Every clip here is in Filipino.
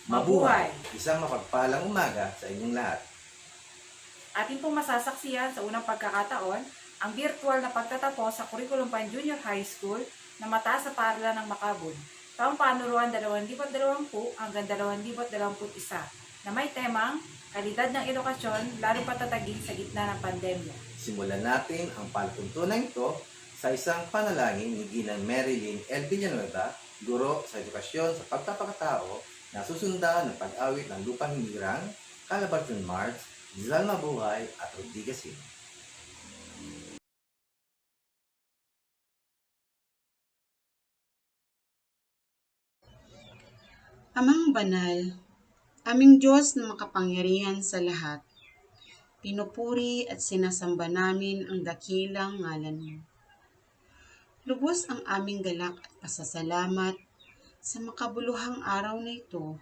Mabuhay! Isang mapagpalang umaga sa inyong lahat. Ating pong masasaksihan sa unang pagkakataon ang virtual na pagtatapos sa Curriculum Pan Junior High School na mataas sa paaralan ng MACABUD, taong panuruan 2020 hanggang 2021 na may temang kalidad ng edukasyon lalo patatagin sa gitna ng pandemya. Simulan natin ang palatuntunan ito sa isang panalangin ni Ginang Marilyn L. Villanueva, guro sa edukasyon sa pagpapakatao, na susundan ng pag-awit ng lupang hinirang, Calabarzon March, Rizal Mabuhay at Rodriguez Hill. Amang banal, aming Diyos na makapangyarihan sa lahat, pinupuri at sinasamba namin ang dakilang ngalan mo. Lubos ang aming galak at pasasalamat sa makabuluhang araw na ito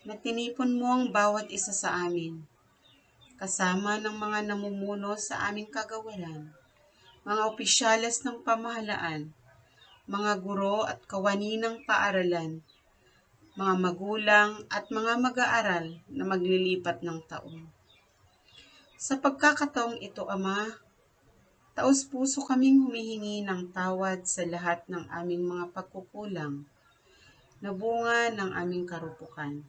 na tinipon mo ang bawat isa sa amin, kasama ng mga namumuno sa aming kagawaran, mga opisyales ng pamahalaan, mga guro at kawani ng paaralan, mga magulang at mga mag-aaral na maglilipat ng taon. Sa pagkakataong ito, Ama, taos-puso kaming humihingi ng tawad sa lahat ng aming mga pagkukulang na bunga ng aming karupukan.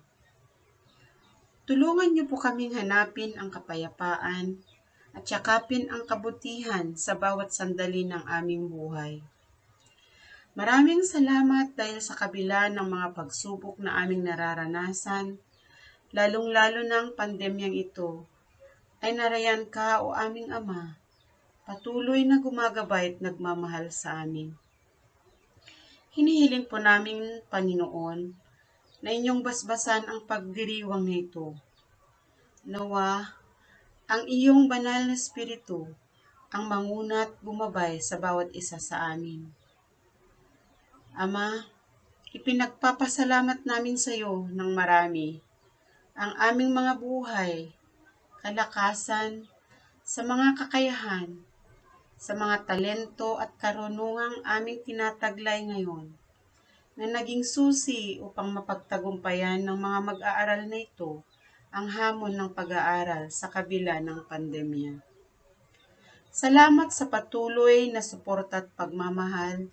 Tulungan niyo po kaming hanapin ang kapayapaan at yakapin ang kabutihan sa bawat sandali ng aming buhay. Maraming salamat dahil sa kabila ng mga pagsubok na aming nararanasan, lalong-lalo ng pandemyang ito, ay narayan ka o aming Ama, patuloy na gumagabay at nagmamahal sa amin. Hinihiling po namin, Panginoon, na inyong basbasan ang pagdiriwang na ito. Nawa, ang iyong banal na espiritu ang manguna at gumabay sa bawat isa sa amin. Ama, ipinagpapasalamat namin sa iyo ng marami ang aming mga buhay, kalakasan, sa mga kakayahan, sa mga talento at karunungang aming tinataglay ngayon, na naging susi upang mapagtagumpayan ng mga mag-aaral na ito ang hamon ng pag-aaral sa kabila ng pandemya. Salamat sa patuloy na suporta at pagmamahal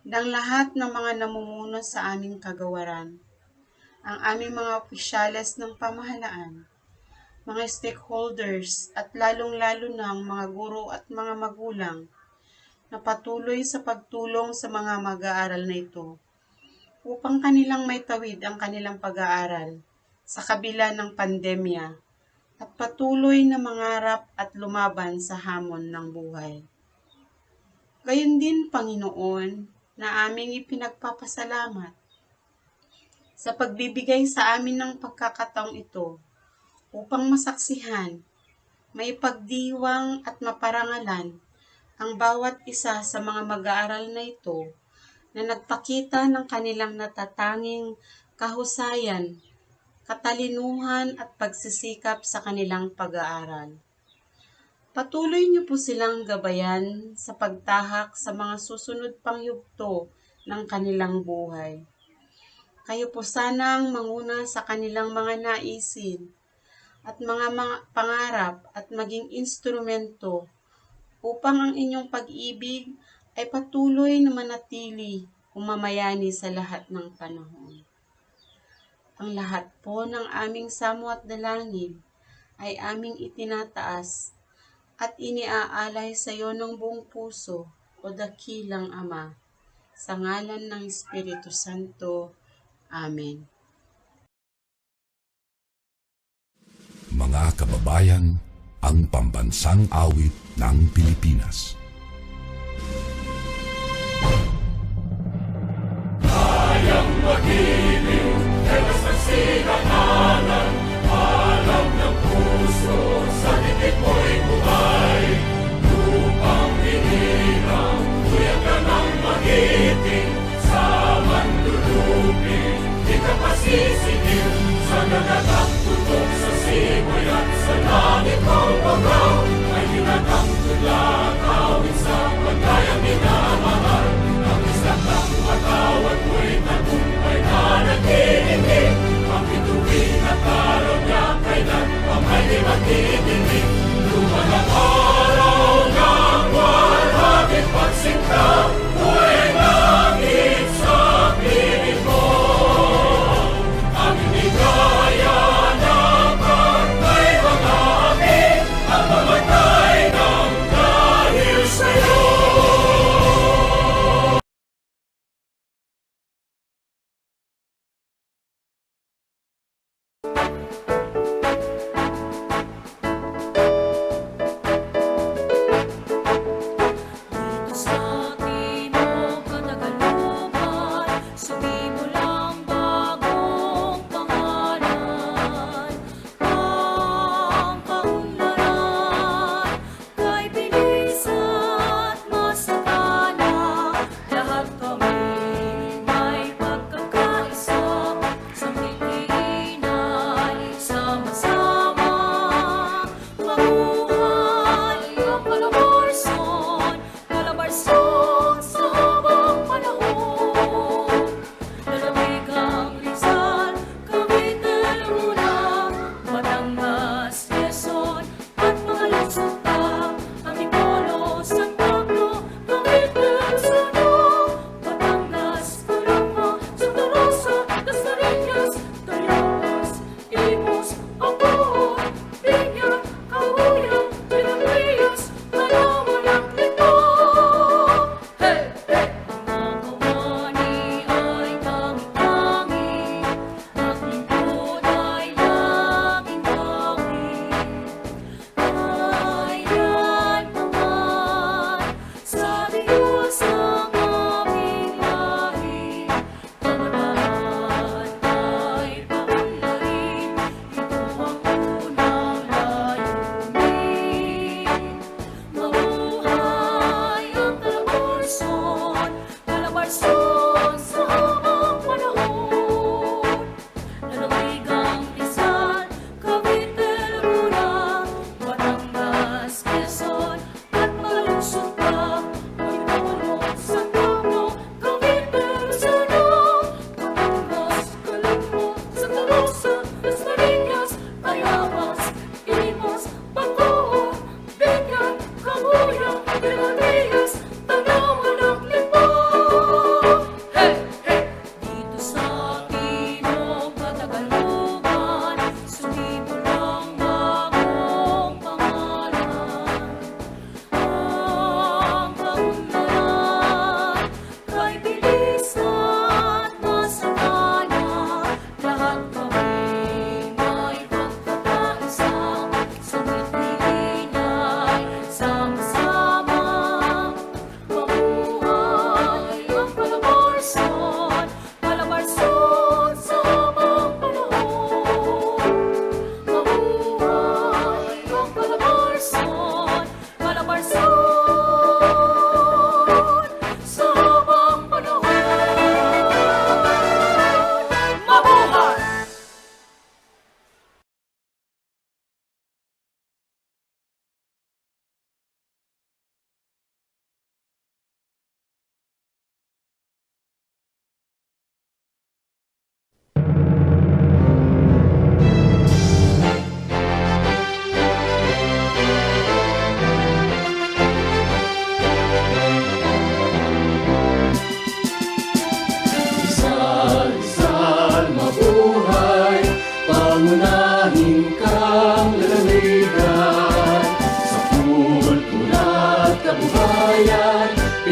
ng lahat ng mga namumuno sa aming kagawaran, ang aming mga opisyales ng pamahalaan, mga stakeholders at lalong-lalo na ang mga guro at mga magulang na patuloy sa pagtulong sa mga mag-aaral na ito upang kanilang maitawid ang kanilang pag-aaral sa kabila ng pandemya at patuloy na mangarap at lumaban sa hamon ng buhay. Gayon din, Panginoon, na aming ipinagpapasalamat sa pagbibigay sa amin ng pagkakataong ito upang masaksihan, maipagdiwang at maparangalan ang bawat isa sa mga mag-aaral na ito na nagpakita ng kanilang natatanging kahusayan, katalinuhan at pagsisikap sa kanilang pag-aaral. Patuloy niyo po silang gabayan sa pagtahak sa mga susunod pang yugto ng kanilang buhay. Kayo po sanang manguna sa kanilang mga naisin at mga pangarap at maging instrumento upang ang inyong pag-ibig ay patuloy na manatili umamayani sa lahat ng panahon. Ang lahat po ng aming samo at dalangin ay aming itinataas at iniaalay sa iyo ng buong puso, o dakilang Ama, sa ngalan ng Espiritu Santo. Amen. Mga kababayan, ang pambansang awit ng Pilipinas. Kayang mag-ibig, telas ng sinakanan, alam ng puso, sa dikit mo'y buhay. Lupang hinirang, tuyag ka ng magiting, sa manlulupin, di ka pasisigil, sa nagagang tutok sa simoy at sa langit ng bagaw, ay hinagang tulad, awit sa pagkayang minamahal, ang isang ng matawad mo'y tagumpay na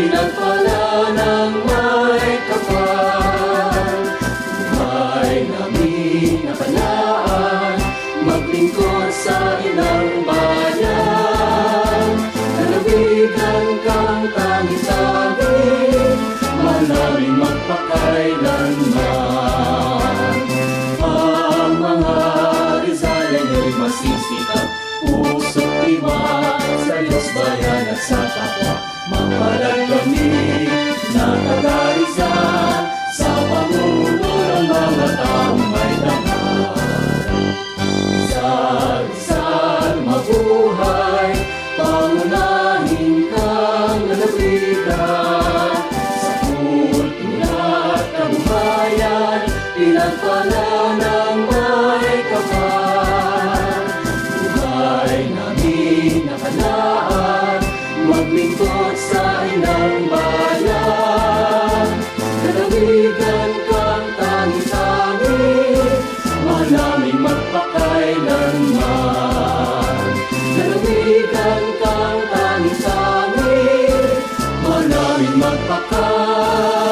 pinagpala ng may kapal. Buhay namin nakalaan, maglingkod sa ilang bayan. Lalawigan kang tangi-tangi, mahal namin magpakailanman. Ang mga Rizaleño'y masisikat, puso't diwa sa Diyos, bayan at sa kapwa. Mapalad kami na taga-Rizal, sa pamumuno ng mga taong may dangal. Rizal, Rizal, mabuhay, pangunahin kang lalawigan. Sa kultura at kabuhayan, pinagpala ng may kapal. Buhay namin nakalaan, maglingkod sa ilang bayan. Lalawigan kang tangi-tangi, mahal namin magpakailanman. Lalawigan kang tangi-tangi, mahal namin magpakailanman.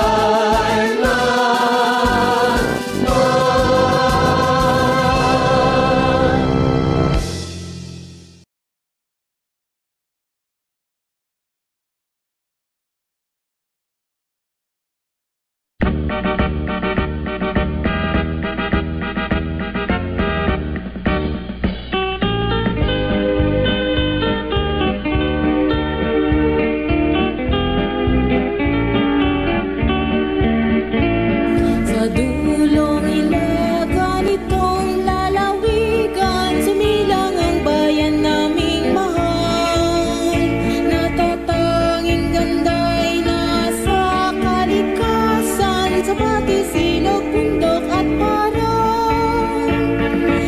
Sa dulong ilagan itong lalawigan, sumilang ang bayan naming mahal. Natatanging ganda'y nasa kalikasan, sa pati silog, bundok at parang.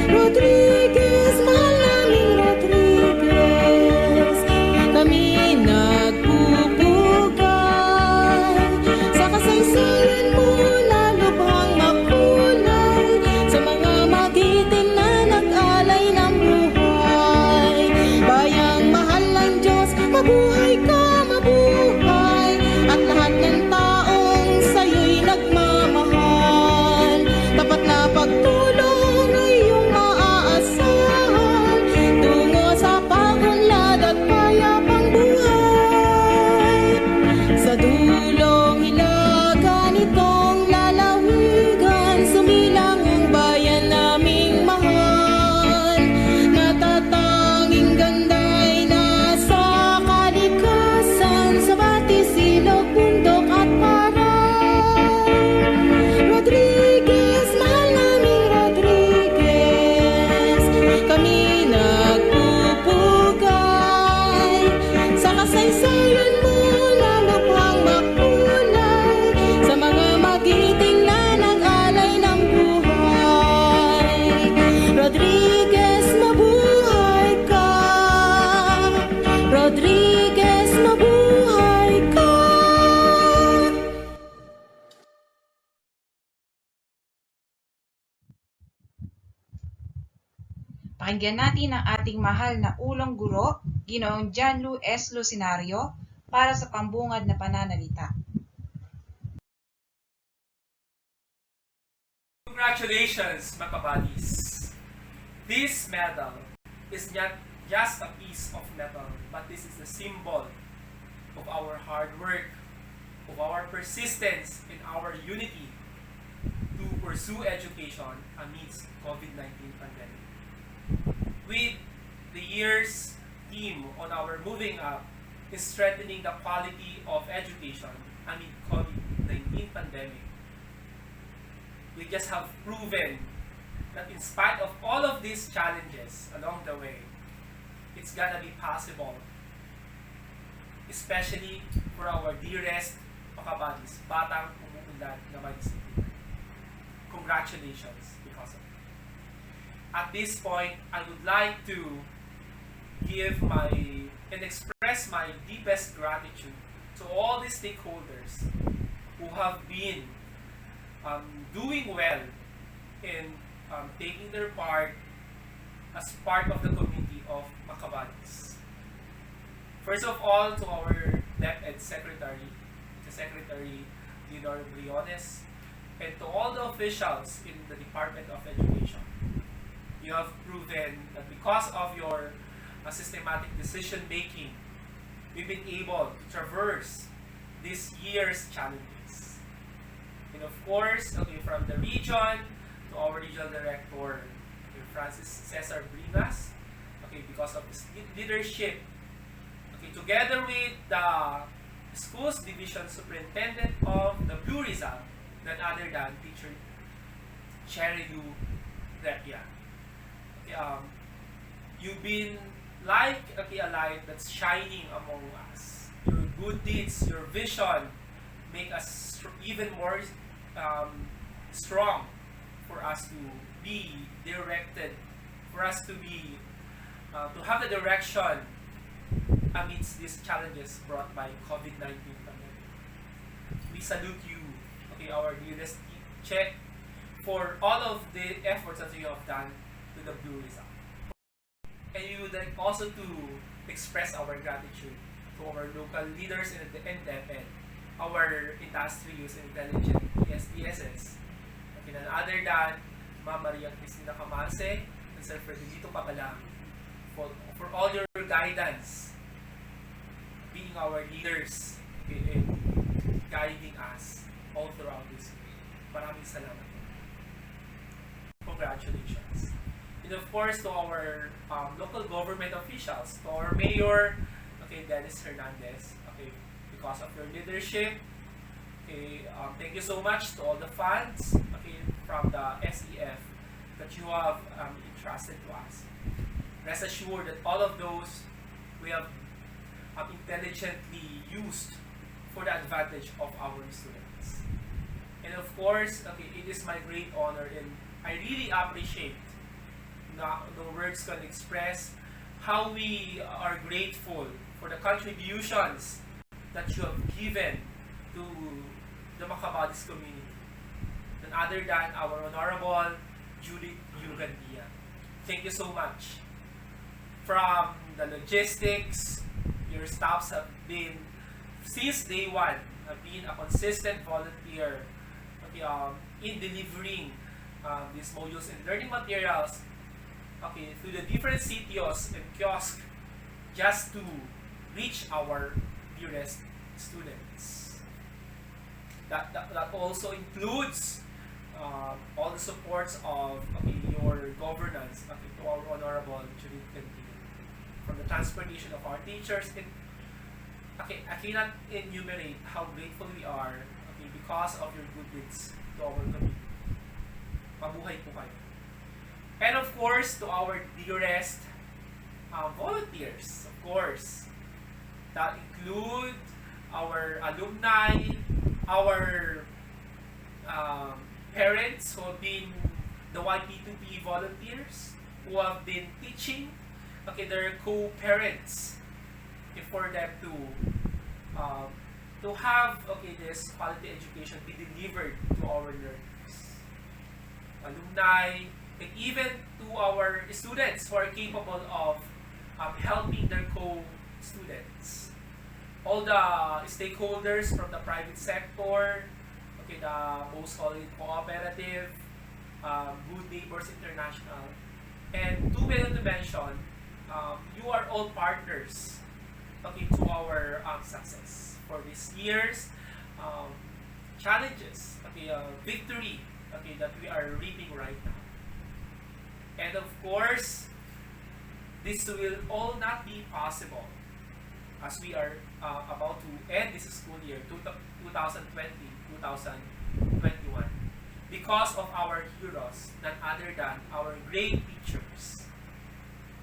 Rodriguez, mahal naming Rodriguez, kami nagpupugay sa kasaysayan mo na lubhang makulay, sa mga magiting na nag-alay ng buhay. Bayang mahal ng Diyos, mabuhay ka, mabuhay, at lahat ng taong sa'yo'y nagmamahal. Tapat na pagtulong ay iyong maaasahan, tungo sa pagunlad at payapang buhay. Sa dulong hilagan itong lalawigan, sumilang ang bayan naming mahal. Natatanging ganda'y nasa kalikasan, sa bati, silog, bundok at paray. Rodriguez, mahal naming Rodriguez, kami nagpupugay sa kasaysayan mo na lubhang makulay, sa mga magiting na nag-alay ng buhay. Rodriguez, mabuhay ka. Rodriguez, mabuhay ka. Pakinggan natin ang ating mahal na ulong guro, Ginoong John Lu S. Lucinario, para sa pambungad na pananalita. Congratulations, MACABUDs! This medal is not just a piece of metal, but this is a symbol of our hard work, of our persistence, and our unity to pursue education amidst COVID-19 pandemic. With the year's theme on our Moving Up is strengthening the quality of education amid COVID-19 pandemic. We just have proven that in spite of all of these challenges along the way, it's gonna be possible, especially for our dearest MACABUDs, batang umuunlad na may disiplina. Congratulations because of it. At this point, I would like to give and express my deepest gratitude to all the stakeholders who have been doing well in taking their part as part of the community of MACABUDs. First of all, to our DepEd Secretary Leonor Briones, and to all the officials in the Department of Education. You have proven that because of your systematic decision making, we've been able to traverse this year's challenges. And of course, okay, from the region to our regional director, okay, Francis Cesar Bringas, okay, because of his leadership, okay, together with the schools division superintendent of the Blue Rizal, none other than teacher Cherry Lu Repia. Okay, you've been like a light that's shining among us. Your good deeds, your vision, make us even more strong for us to be directed, for us to be to have the direction amidst these challenges brought by COVID-19 pandemic. We salute you, okay, our dearest Che, for all of the efforts that you have done to the Blue Rizal. And we would like also to express our gratitude to our local leaders in DepEd, our industrious and intelligent ESDSs, okay, none other than Ma'am Maria Cristina Camase and Sir Fredilito Cabalang, for all your guidance, being our leaders, okay, and guiding us all throughout this year. Maraming salamat. Congratulations. And of course, to our local government officials, to our mayor, okay, Dennis Hernandez, okay, because of your leadership, okay, thank you so much to all the funds, okay, from the SEF that you have entrusted to us. Rest assured that all of those we have intelligently used for the advantage of our students. And of course, okay, it is my great honor, and I really appreciate the words can express how we are grateful for the contributions that you have given to the MACABUD's community. None other than our Honorable Judith Yugandia. Thank you so much. From the logistics, your staffs have been, since day one, have been a consistent volunteer, okay, in delivering these modules and learning materials, okay, through the different CTOs and kiosks, just to reach our dearest students. That also includes all the supports of, okay, your governance, okay, to our Honorable Judith Yugandia. From the transportation of our teachers, and okay, I cannot enumerate how grateful we are, okay, because of your good deeds to our community. Mabuhay po kayo. And of course, to our dearest volunteers, of course, that include our alumni, our parents who have been the YP2P volunteers, who have been teaching, okay, their co-parents, okay, for them to have, okay, this quality education be delivered to our learners, alumni, and even to our students who are capable of helping their co-students. All the stakeholders from the private sector, okay, the Most Solid Cooperative, Good Neighbors International, and too many to mention, you are all partners, okay, to our success for this year's challenges, okay, victory, okay, that we are reaping right now. And of course, this will all not be possible as we are about to end this school year 2020-2021 because of our heroes, none other than our great teachers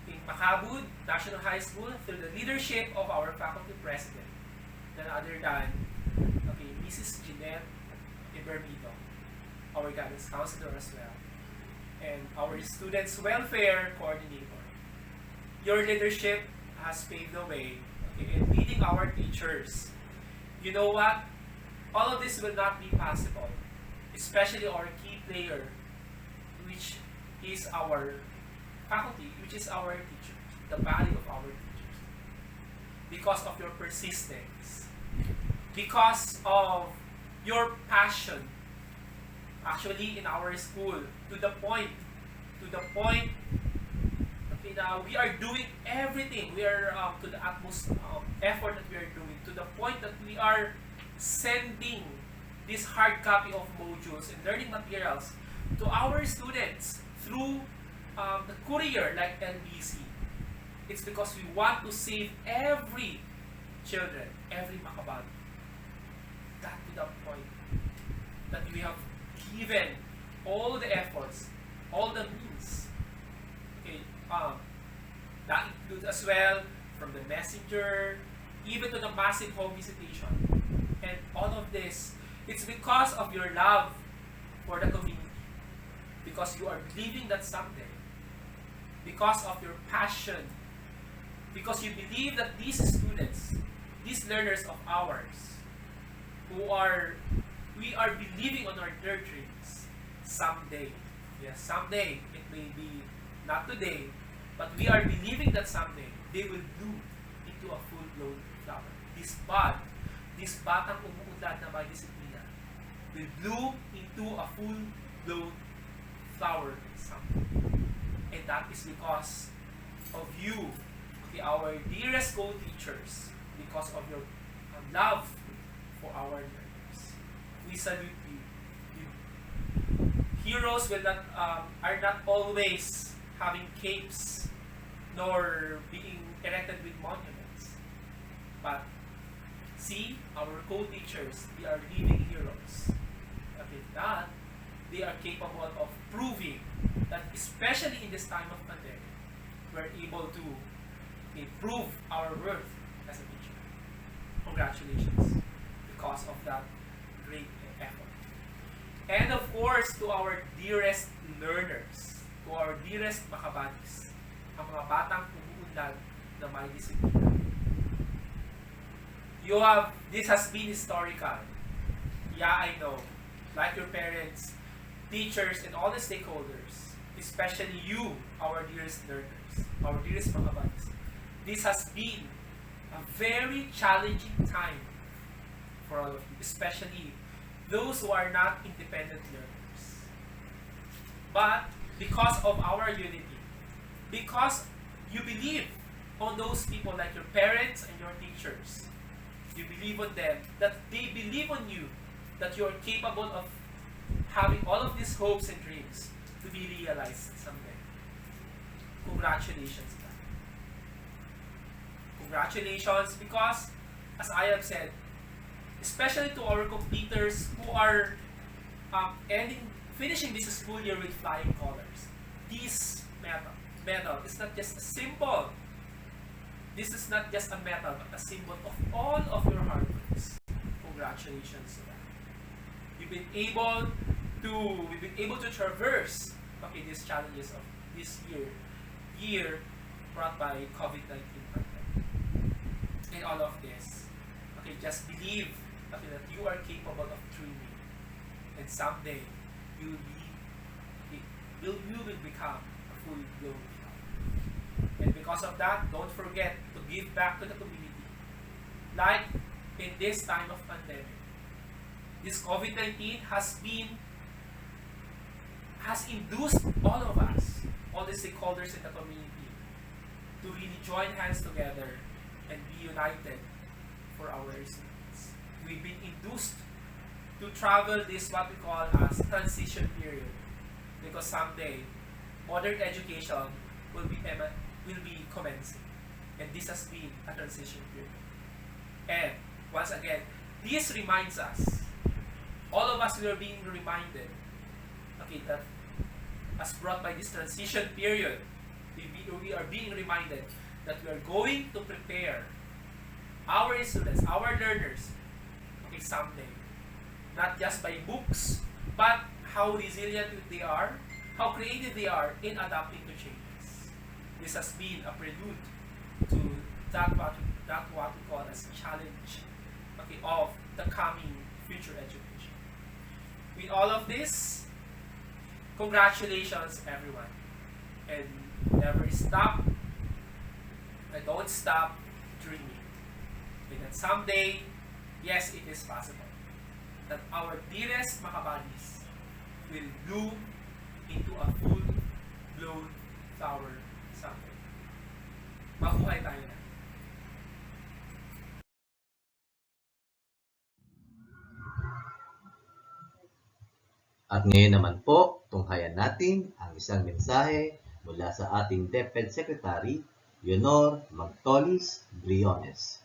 in MACABUD National High School, through the leadership of our faculty president, none other than, okay, Mrs. Jeanette Ibermito, our guidance counselor as well, and our students welfare coordinator. Your leadership has paved the way, okay, in leading our teachers. You know what? All of this will not be possible, especially our key player, which is our faculty, which is our teachers, the value of our teachers. Because of your persistence, because of your passion actually in our school, to the point okay, now we are doing everything, we are to the utmost effort that we are doing, to the point that we are sending this hard copy of modules and learning materials to our students through the courier like NBC. It's because we want to save every children, every MACABUD. That to the point that we have given all the efforts, all the means. Okay, that includes as well from the messenger, even to the massive home visitation. And all of this, it's because of your love for the community. Because you are believing that someday, because of your passion, because you believe that these students, these learners of ours, we are believing on their dreams, someday, yes, someday, it may be not today, but we are believing that someday, they will bloom into a full-blown flower. This batang umuunlad na may disiplina, will bloom into a full-blown flower someday. And that is because of you, okay, our dearest co-teachers, because of your love for our learners. We salute you. Heroes are not always having capes nor being erected with monuments. But see, our co-teachers, they are living heroes. Okay, that they are capable of proving that, especially in this time of pandemic, we're able to prove our worth as a teacher. Congratulations because of that great effort. And of course, to our dearest learners, to our dearest MACABUDs, ang mga batang umuunlad na may disiplina. This has been historical. Yeah, I know. Like your parents, teachers, and all the stakeholders, especially you, our dearest learners, our dearest MACABUDs. This has been a very challenging time for all of you, especially those who are not independent learners. But because of our unity, because you believe on those people like your parents and your teachers, you believe on them, that they believe on you, that you are capable of having all of these hopes and dreams to be realized someday. Congratulations, guys. Congratulations, because as I have said, especially to our completers who are finishing this school year with flying colors, this medal is not just a symbol. This is not just a medal, but a symbol of all of your hard works. Congratulations to that. We've been able to traverse these challenges of this year brought by COVID-19 pandemic. And all of this, just believe that you are capable of dreaming, and someday you will become a full-blown child. And because of that, don't forget to give back to the community. Like in this time of pandemic, this COVID-19 has induced all of us, all the stakeholders in the community, to really join hands together and be united for our students. We've been induced to travel this what we call as transition period, because someday modern education will be commencing, and this has been a transition period. And once again, this reminds us, all of us, we are being reminded, that as brought by this transition period, we are being reminded that we are going to prepare our students, our learners, someday. Not just by books, but how resilient they are, how creative they are in adapting to changes. This has been a prelude to that what we call as challenge of the coming future education. With all of this, congratulations everyone. And never stop, and don't stop dreaming. And that someday yes, it is possible that our dearest Macabudis will bloom into a full-blown flower someday. Mabuhay tayo na. At ngayon naman po, tunghayan natin ang isang mensahe mula sa ating DepEd Secretary, Leonor Magtolis Briones.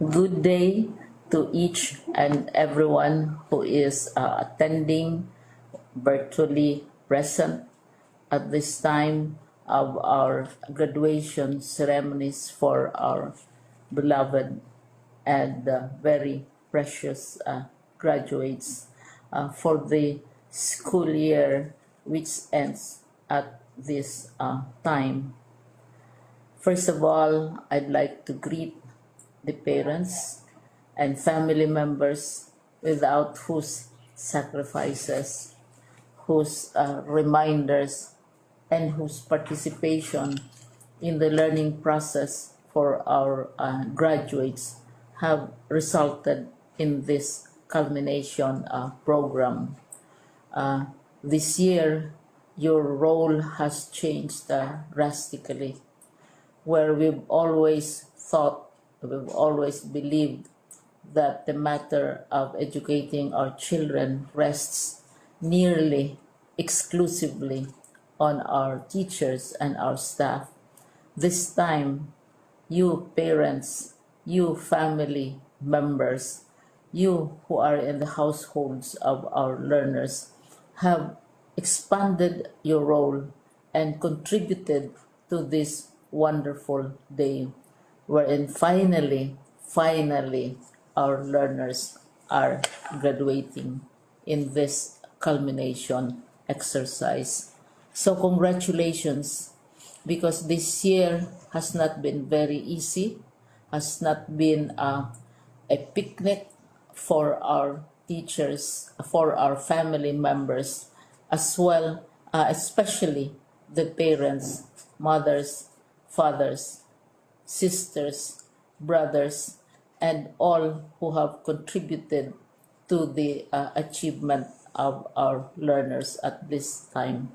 Good day to each and everyone who is attending virtually present at this time of our graduation ceremonies for our beloved and very precious graduates for the school year which ends at this time. First of all, I'd like to greet the parents and family members without whose sacrifices, whose reminders, and whose participation in the learning process for our graduates have resulted in this culmination program. This year, your role has changed drastically, where we've always believed that the matter of educating our children rests nearly exclusively on our teachers and our staff. This time, you parents, you family members, you who are in the households of our learners have expanded your role and contributed to this wonderful day wherein finally, our learners are graduating in this culmination exercise. So congratulations, because this year has not been very easy, has not been a picnic for our teachers, for our family members, as well, especially the parents, mothers, fathers, sisters, brothers, and all who have contributed to the achievement of our learners at this time.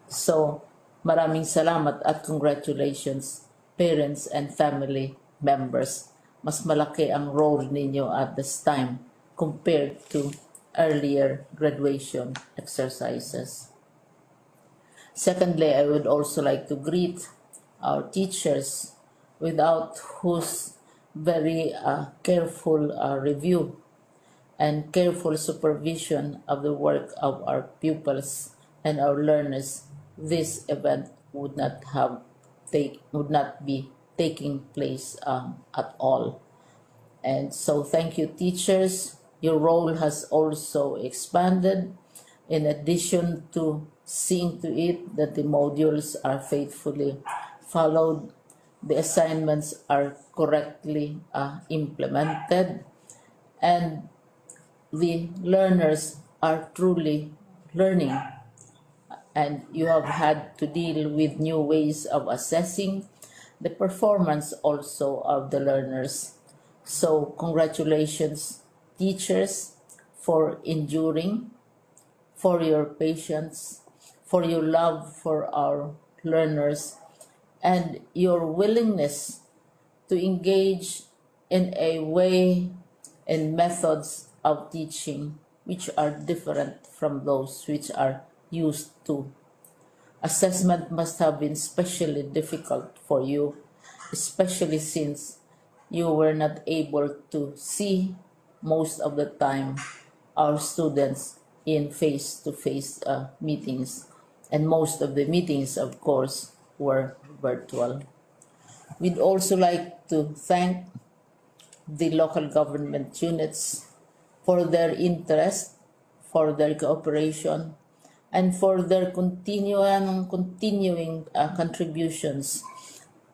So, maraming salamat at congratulations, parents and family members. Mas malaki ang role ninyo at this time compared to earlier graduation exercises. Secondly, I would also like to greet our teachers, without whose very careful review and careful supervision of the work of our pupils and our learners, this event would not be taking place at all. And so thank you, teachers. Your role has also expanded, in addition to seeing to it that the modules are faithfully followed, the assignments are correctly implemented, and the learners are truly learning. And you have had to deal with new ways of assessing the performance also of the learners. So congratulations, teachers, for enduring, for your patience, for your love for our learners, and your willingness to engage in a way and methods of teaching which are different from those which are used to. Assessment must have been especially difficult for you, especially since you were not able to see most of the time our students in face-to-face meetings, and most of the meetings, of course, were virtual. We'd also like to thank the local government units for their interest, for their cooperation, and for their continuing contributions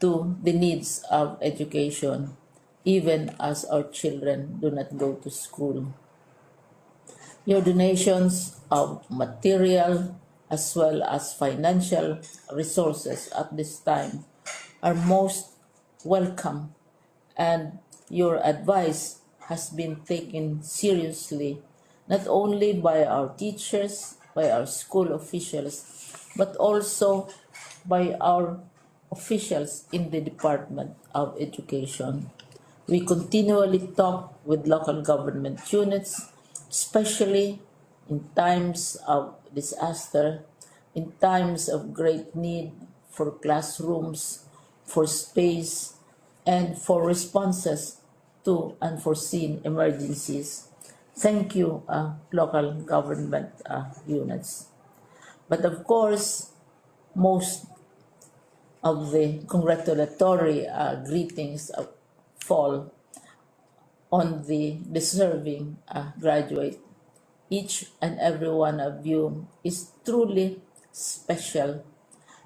to the needs of education, even as our children do not go to school. Your donations of material, as well as financial resources at this time are most welcome, and your advice has been taken seriously not only by our teachers, by our school officials, but also by our officials in the Department of Education. We continually talk with local government units, especially in times of disaster, in times of great need for classrooms, for space, and for responses to unforeseen emergencies. Thank you, local government units. But of course, most of the congratulatory greetings fall on the deserving graduate. Each and every one of you is truly special.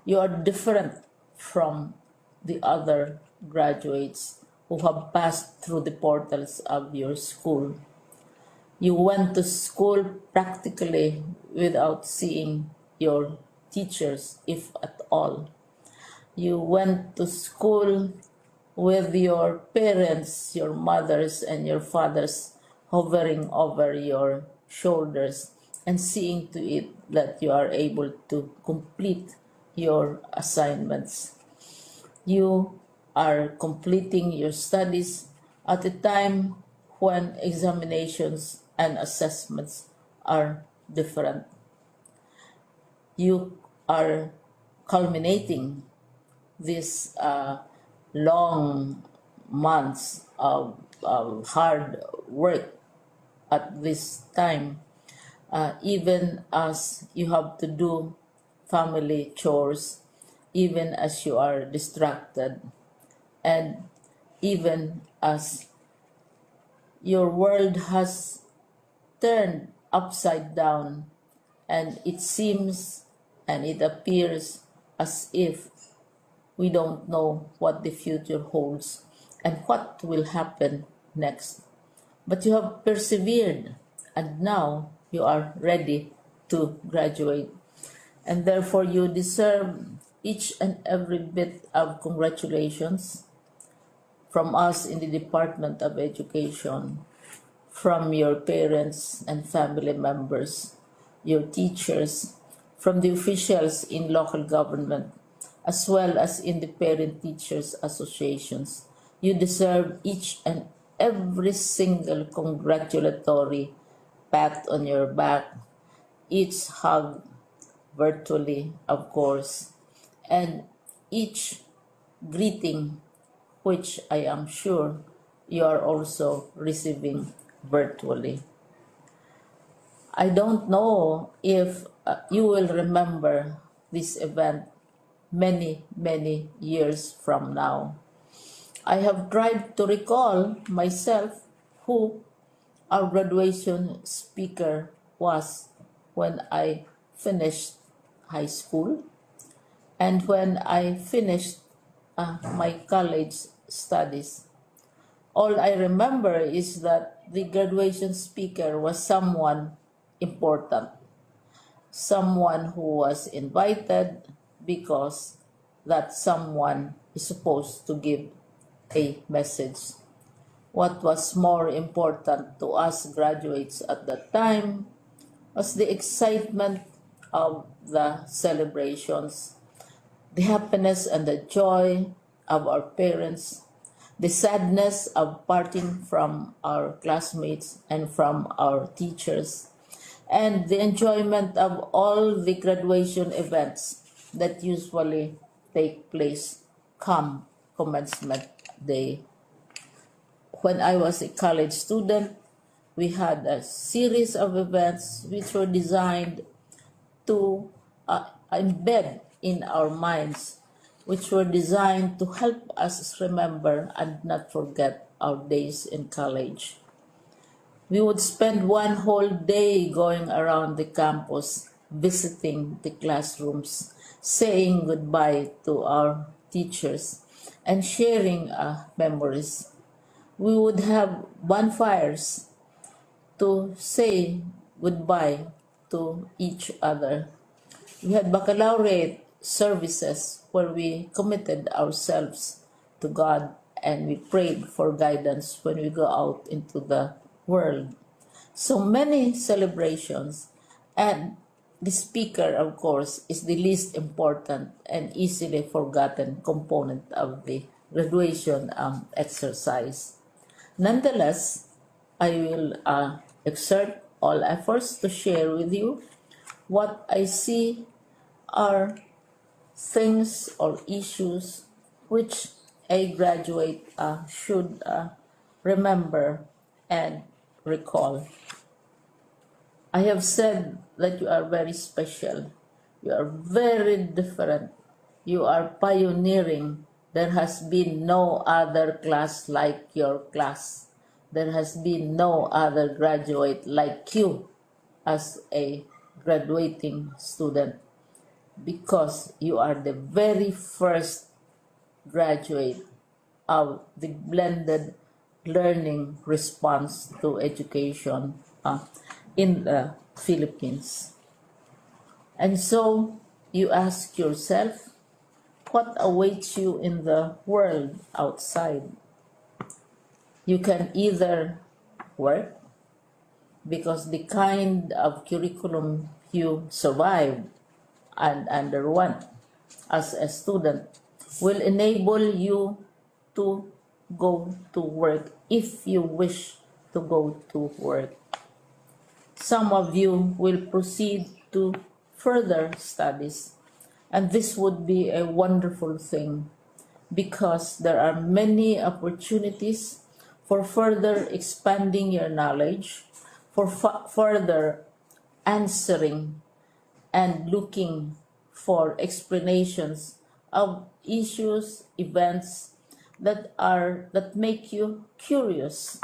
You are different from the other graduates who have passed through the portals of your school. You went to school practically without seeing your teachers, if at all. You went to school with your parents, your mothers, and your fathers hovering over your shoulders and seeing to it that you are able to complete your assignments. You are completing your studies at a time when examinations and assessments are different. You are culminating these long months of hard work at this time, even as you have to do family chores, even as you are distracted, and even as your world has turned upside down, and it seems and it appears as if we don't know what the future holds and what will happen next. But you have persevered, and now you are ready to graduate. And therefore, you deserve each and every bit of congratulations from us in the Department of Education, from your parents and family members, your teachers, from the officials in local government, as well as in the parent teachers associations. You deserve each and every single congratulatory pat on your back, each hug virtually, of course, and each greeting, which I am sure you are also receiving virtually. I don't know if you will remember this event many, many years from now. I have tried to recall myself who our graduation speaker was when I finished high school and when I finished my college studies. All I remember is that the graduation speaker was someone important, someone who was invited because that someone is supposed to give a message. What was more important to us graduates at that time was the excitement of the celebrations, the happiness and the joy of our parents, the sadness of parting from our classmates and from our teachers, and the enjoyment of all the graduation events that usually take place come commencement day. When I was a college student, we had a series of events which were designed to embed in our minds, which were designed to help us remember and not forget our days in college. We would spend one whole day going around the campus, visiting the classrooms, saying goodbye to our teachers, and sharing memories. We would have bonfires to say goodbye to each other. We had baccalaureate services where we committed ourselves to God and we prayed for guidance when we go out into the world. So many celebrations, and the speaker, of course, is the least important and easily forgotten component of the graduation exercise. Nonetheless, I will exert all efforts to share with you what I see are things or issues which a graduate should remember and recall. I have said that you are very special. You are very different. You are pioneering. There has been no other class like your class. There has been no other graduate like you as a graduating student, because you are the very first graduate of the blended learning response to education in the Philippines. And so you ask yourself, what awaits you in the world outside? You can either work, because the kind of curriculum you survived and underwent as a student will enable you to go to work if you wish to go to work. Some of you will proceed to further studies, and this would be a wonderful thing because there are many opportunities for further expanding your knowledge, for further answering and looking for explanations of issues, events that make you curious,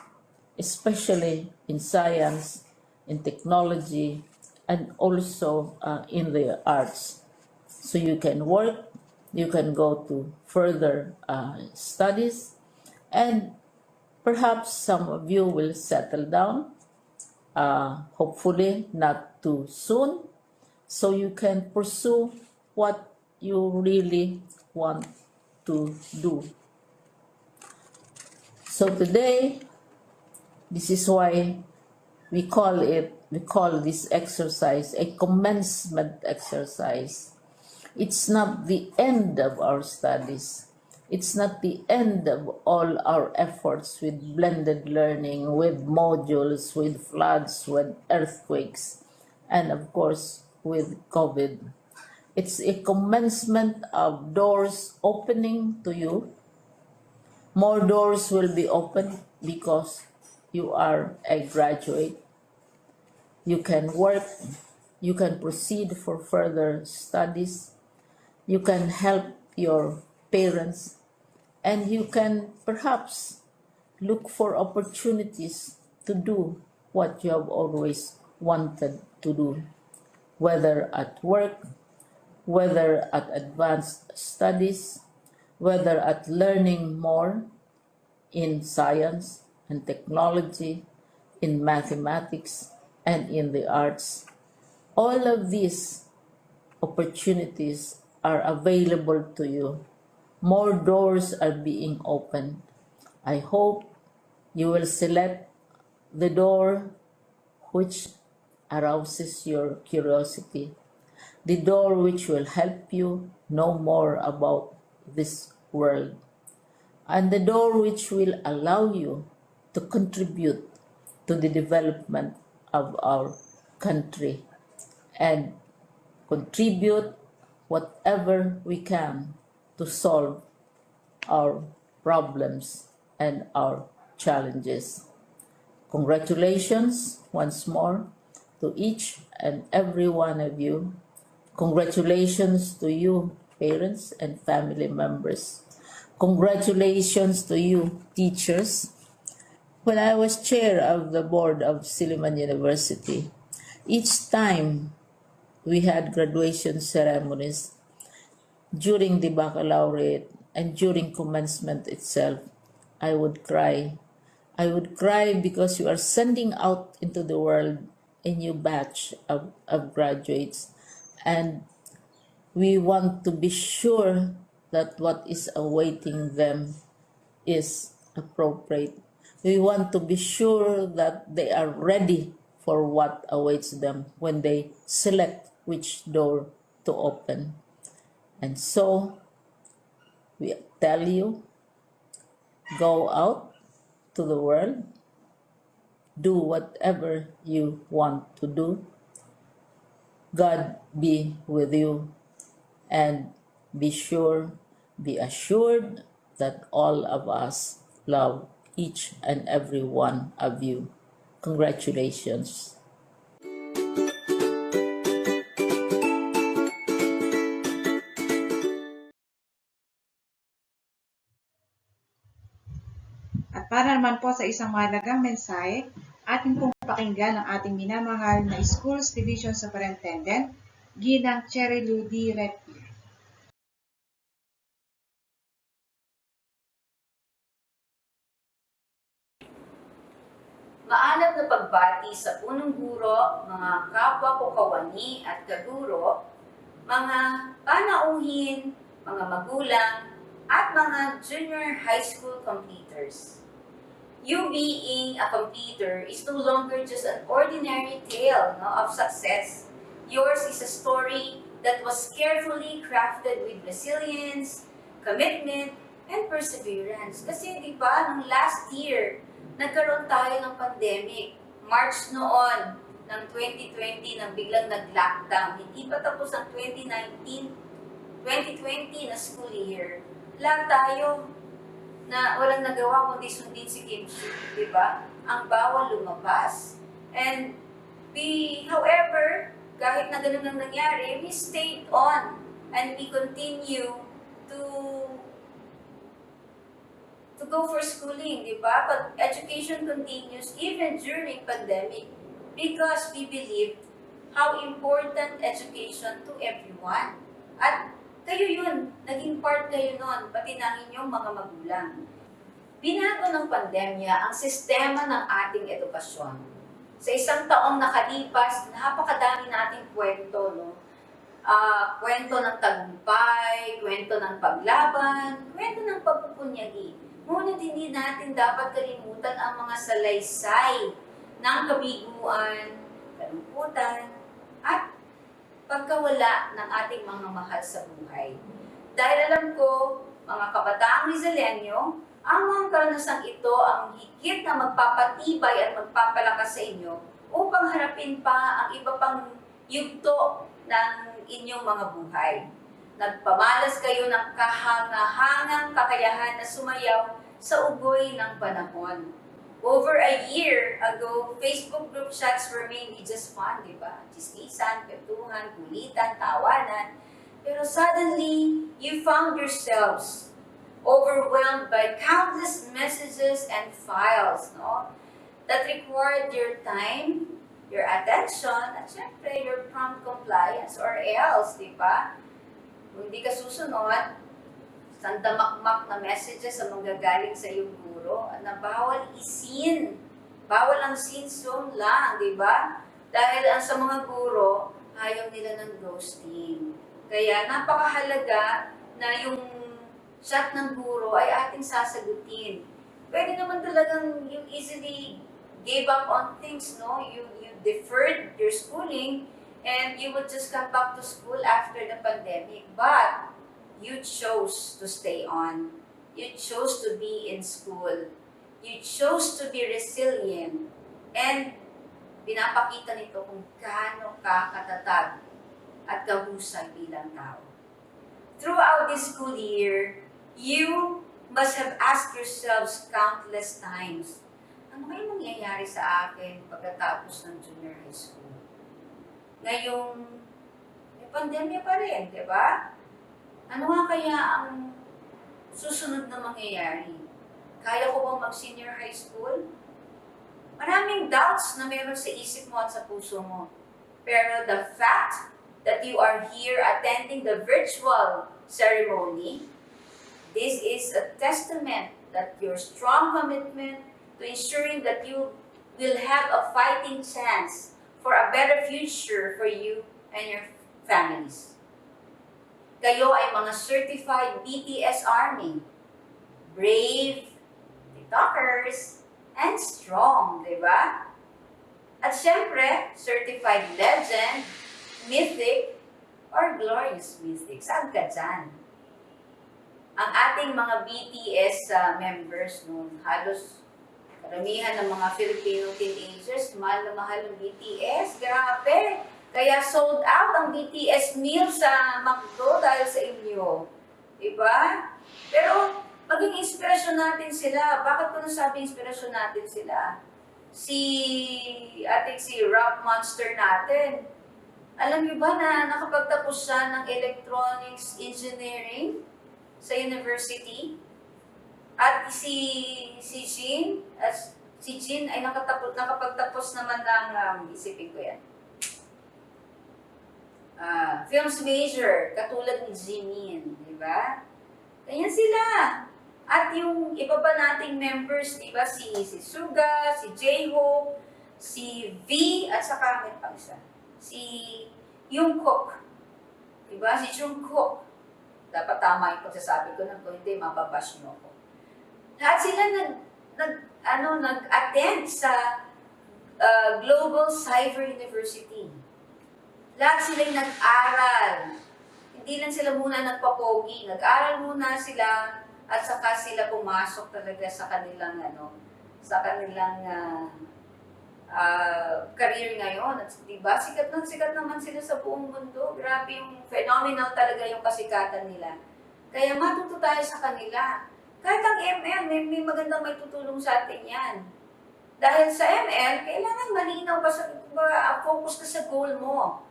especially in science, in technology, and also in the arts. So you can work, you can go to further studies, and perhaps some of you will settle down, hopefully not too soon, so you can pursue what you really want to do. So today, this is why we call this exercise a commencement exercise. It's not the end of our studies. It's not the end of all our efforts with blended learning, with modules, with floods, with earthquakes, and of course with COVID. It's a commencement of doors opening to you. More doors will be opened because you are a graduate. You can work, you can proceed for further studies, you can help your parents, and you can perhaps look for opportunities to do what you have always wanted to do, whether at work, whether at advanced studies, whether at learning more in science and technology, in mathematics, and in the arts. All of these opportunities are available to you. More doors are being opened. I hope you will select the door which arouses your curiosity, the door which will help you know more about this world, and the door which will allow you to contribute to the development of our country and contribute whatever we can to solve our problems and our challenges. Congratulations once more to each and every one of you. Congratulations to you, parents and family members. Congratulations to you, teachers. When I was chair of the board of Silliman University, each time we had graduation ceremonies during the baccalaureate and during commencement itself, I would cry. I would cry because you are sending out into the world a new batch of graduates, and We want to be sure that what is awaiting them is appropriate. We want to be sure that they are ready for what awaits them when they select which door to open. And so, we tell you, go out to the world, do whatever you want to do. God be with you, and be sure, be assured that all of us love each and every one of you. Congratulations. At para naman po sa isang mahalagang mensahe, ating pong pakinggan ang ating minamahal na Schools Division Superintendent, Ginang Cherry Ludi Repi. Maanap na pagbati sa punong guro, mga kapwa ko kawani at kaguro, mga panauhin, mga magulang, at mga junior high school completers. You being a completer is no longer just an ordinary tale of success. Yours is a story that was carefully crafted with resilience, commitment, and perseverance. Kasi di ba, nung last year, nagkaroon tayo ng pandemic. March noon ng 2020 nang biglang nag-lockdown. Hindi pa tapos ang 2019-2020 na school year. Lahat tayo na walang nagawa kundi sundin si Kim Chiu, di ba? Ang bawal lumabas. And however, kahit na ganun ang nangyari, we stayed on and we continue to go for schooling, di ba? But education continues even during pandemic because we believe how important education to everyone. At kayo yun, naging part kayo nun, pati ng inyong mga magulang. Binago ng pandemya ang sistema ng ating edukasyon. Sa isang taong nakalipas, napakadami nating kwento, no? Kwento ng tagumpay, kwento ng paglaban, kwento ng pagpupunyagi. Ngunit hindi natin dapat kalimutan ang mga salaysay ng kabiguan, kalungkutan, at pagkawala ng ating mga mahal sa buhay. Dahil alam ko, mga kabataang Rizalenyo, ang mga karanasang ito ang higit na magpapatibay at magpapalakas sa inyo upang harapin pa ang iba pang yugto ng inyong mga buhay. Nagpamalas kayo ng kahangahangang kakayahan na sumayaw sa ugoy ng panahon. Over a year ago, Facebook group chats were mainly just fun, di ba? Chismisan, kwentuhan, kulitan, tawanan. Pero suddenly, you found yourselves overwhelmed by countless messages and files, no? That required your time, your attention, at syempre, your prompt compliance or else, di ba? Kung hindi ka susunod, sandamakmak na messages ang manggagaling sa iyong guro na bawal isin. Bawal ang sin zone lang, di ba? Dahil ang sa mga guro, ayaw nila ng ghosting. Kaya napakahalaga na yung chat ng guro ay ating sasagutin. Pwede naman talagang you easily gave up on things, no? You deferred your schooling and you would just come back to school after the pandemic. But you chose to stay on. You chose to be in school. You chose to be resilient. And pinapakita nito kung gaano ka katatag at kahusay bilang tao. Throughout this school year, you must have asked yourselves countless times, ano kaya mangyayari sa akin pagkatapos ng junior high school? Ngayong may pandemya pa rin, di ba? Ano nga kaya ang susunod na mangyayari? Kaya ko bang mag-senior high school? Maraming doubts na meron sa isip mo at sa puso mo. Pero the fact that you are here attending the virtual ceremony, this is a testament that your strong commitment to ensuring that you will have a fighting chance for a better future for you and your families. Kayo ay mga certified BTS Army. Brave, TikTokers, and strong, di ba? At syempre, certified legend, mythic, or glorious mystic. Saan ka dyan? Ang ating mga BTS members noon, halos karamihan ng mga Filipino teenagers, mahal na mahal ng BTS. Grabe! Kaya sold out ang BTS meal sa McDo dahil sa inyo. Diba? Pero maging inspirasyon natin sila. Bakit ko nasabi inspirasyon natin sila? Si Rock Monster natin. Alam niyo ba na nakapagtapos siya ng electronics engineering sa university? At si Jean ay nakapagtapos naman ng, isipin ko yan, films major, katulad ni Jimin, di ba? Ganyan sila. At yung iba pa nating members, di ba, si Suga, si J-Hope, si V, at saka may pang isa, si Jungkook, di ba, si Jungkook. Dapat tama yung pagsasabi ko na kung hindi, mababash nyo ako. Lahat sila nag-attend sa Global Cyber University. Lahat sila nag-aral. Hindi lang sila muna nagpapogi. Nag-aral muna sila at saka sila pumasok talaga sa kanilang career ngayon. At diba, sikat naman sila sa buong mundo. Grabe yung phenomenal talaga yung kasikatan nila. Kaya matuto tayo sa kanila. Kahit ang ML, may magandang may tutulong sa atin yan. Dahil sa ML, kailangan malinaw ka focus ka sa goal mo.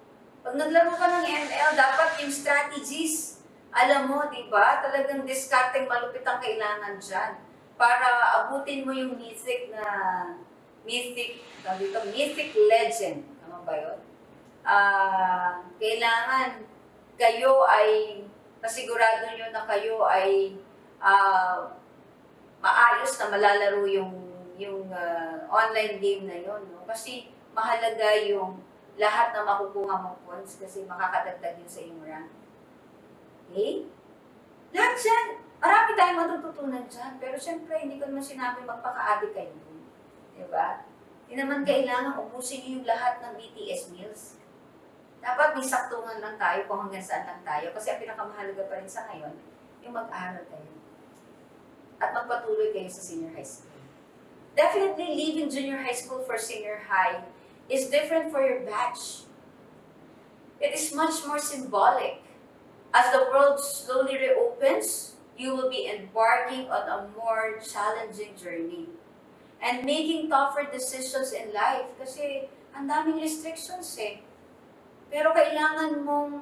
Pag naglaro ka ng ML, dapat yung strategies, alam mo, di ba? Talagang discarding malupit ang kailangan dyan. Para abutin mo yung mythic legend. Tama ba yun? Kailangan kayo ay, pasigurado nyo na kayo ay maayos na malalaro yung online game na yun. No? Kasi mahalaga yung lahat na makukuha mong points kasi makakadagdag yun sa iyong rank. Okay? Lahat dyan. Marami tayong matututunan dyan. Pero syempre, hindi ko naman sinabi magpaka-addict kayo dun. Diba? Hindi naman kailangan ubusin niyo yung lahat ng BTS meals. Dapat may saktungan lang tayo kung hanggang saan lang tayo. Kasi ang pinakamahalaga pa rin sa ngayon, yung mag-aral kayo. At magpatuloy kayo sa senior high school. Definitely leaving junior high school for senior high is different for your batch. It is much more symbolic. As the world slowly reopens, you will be embarking on a more challenging journey and making tougher decisions in life kasi ang daming restrictions eh. Pero kailangan mong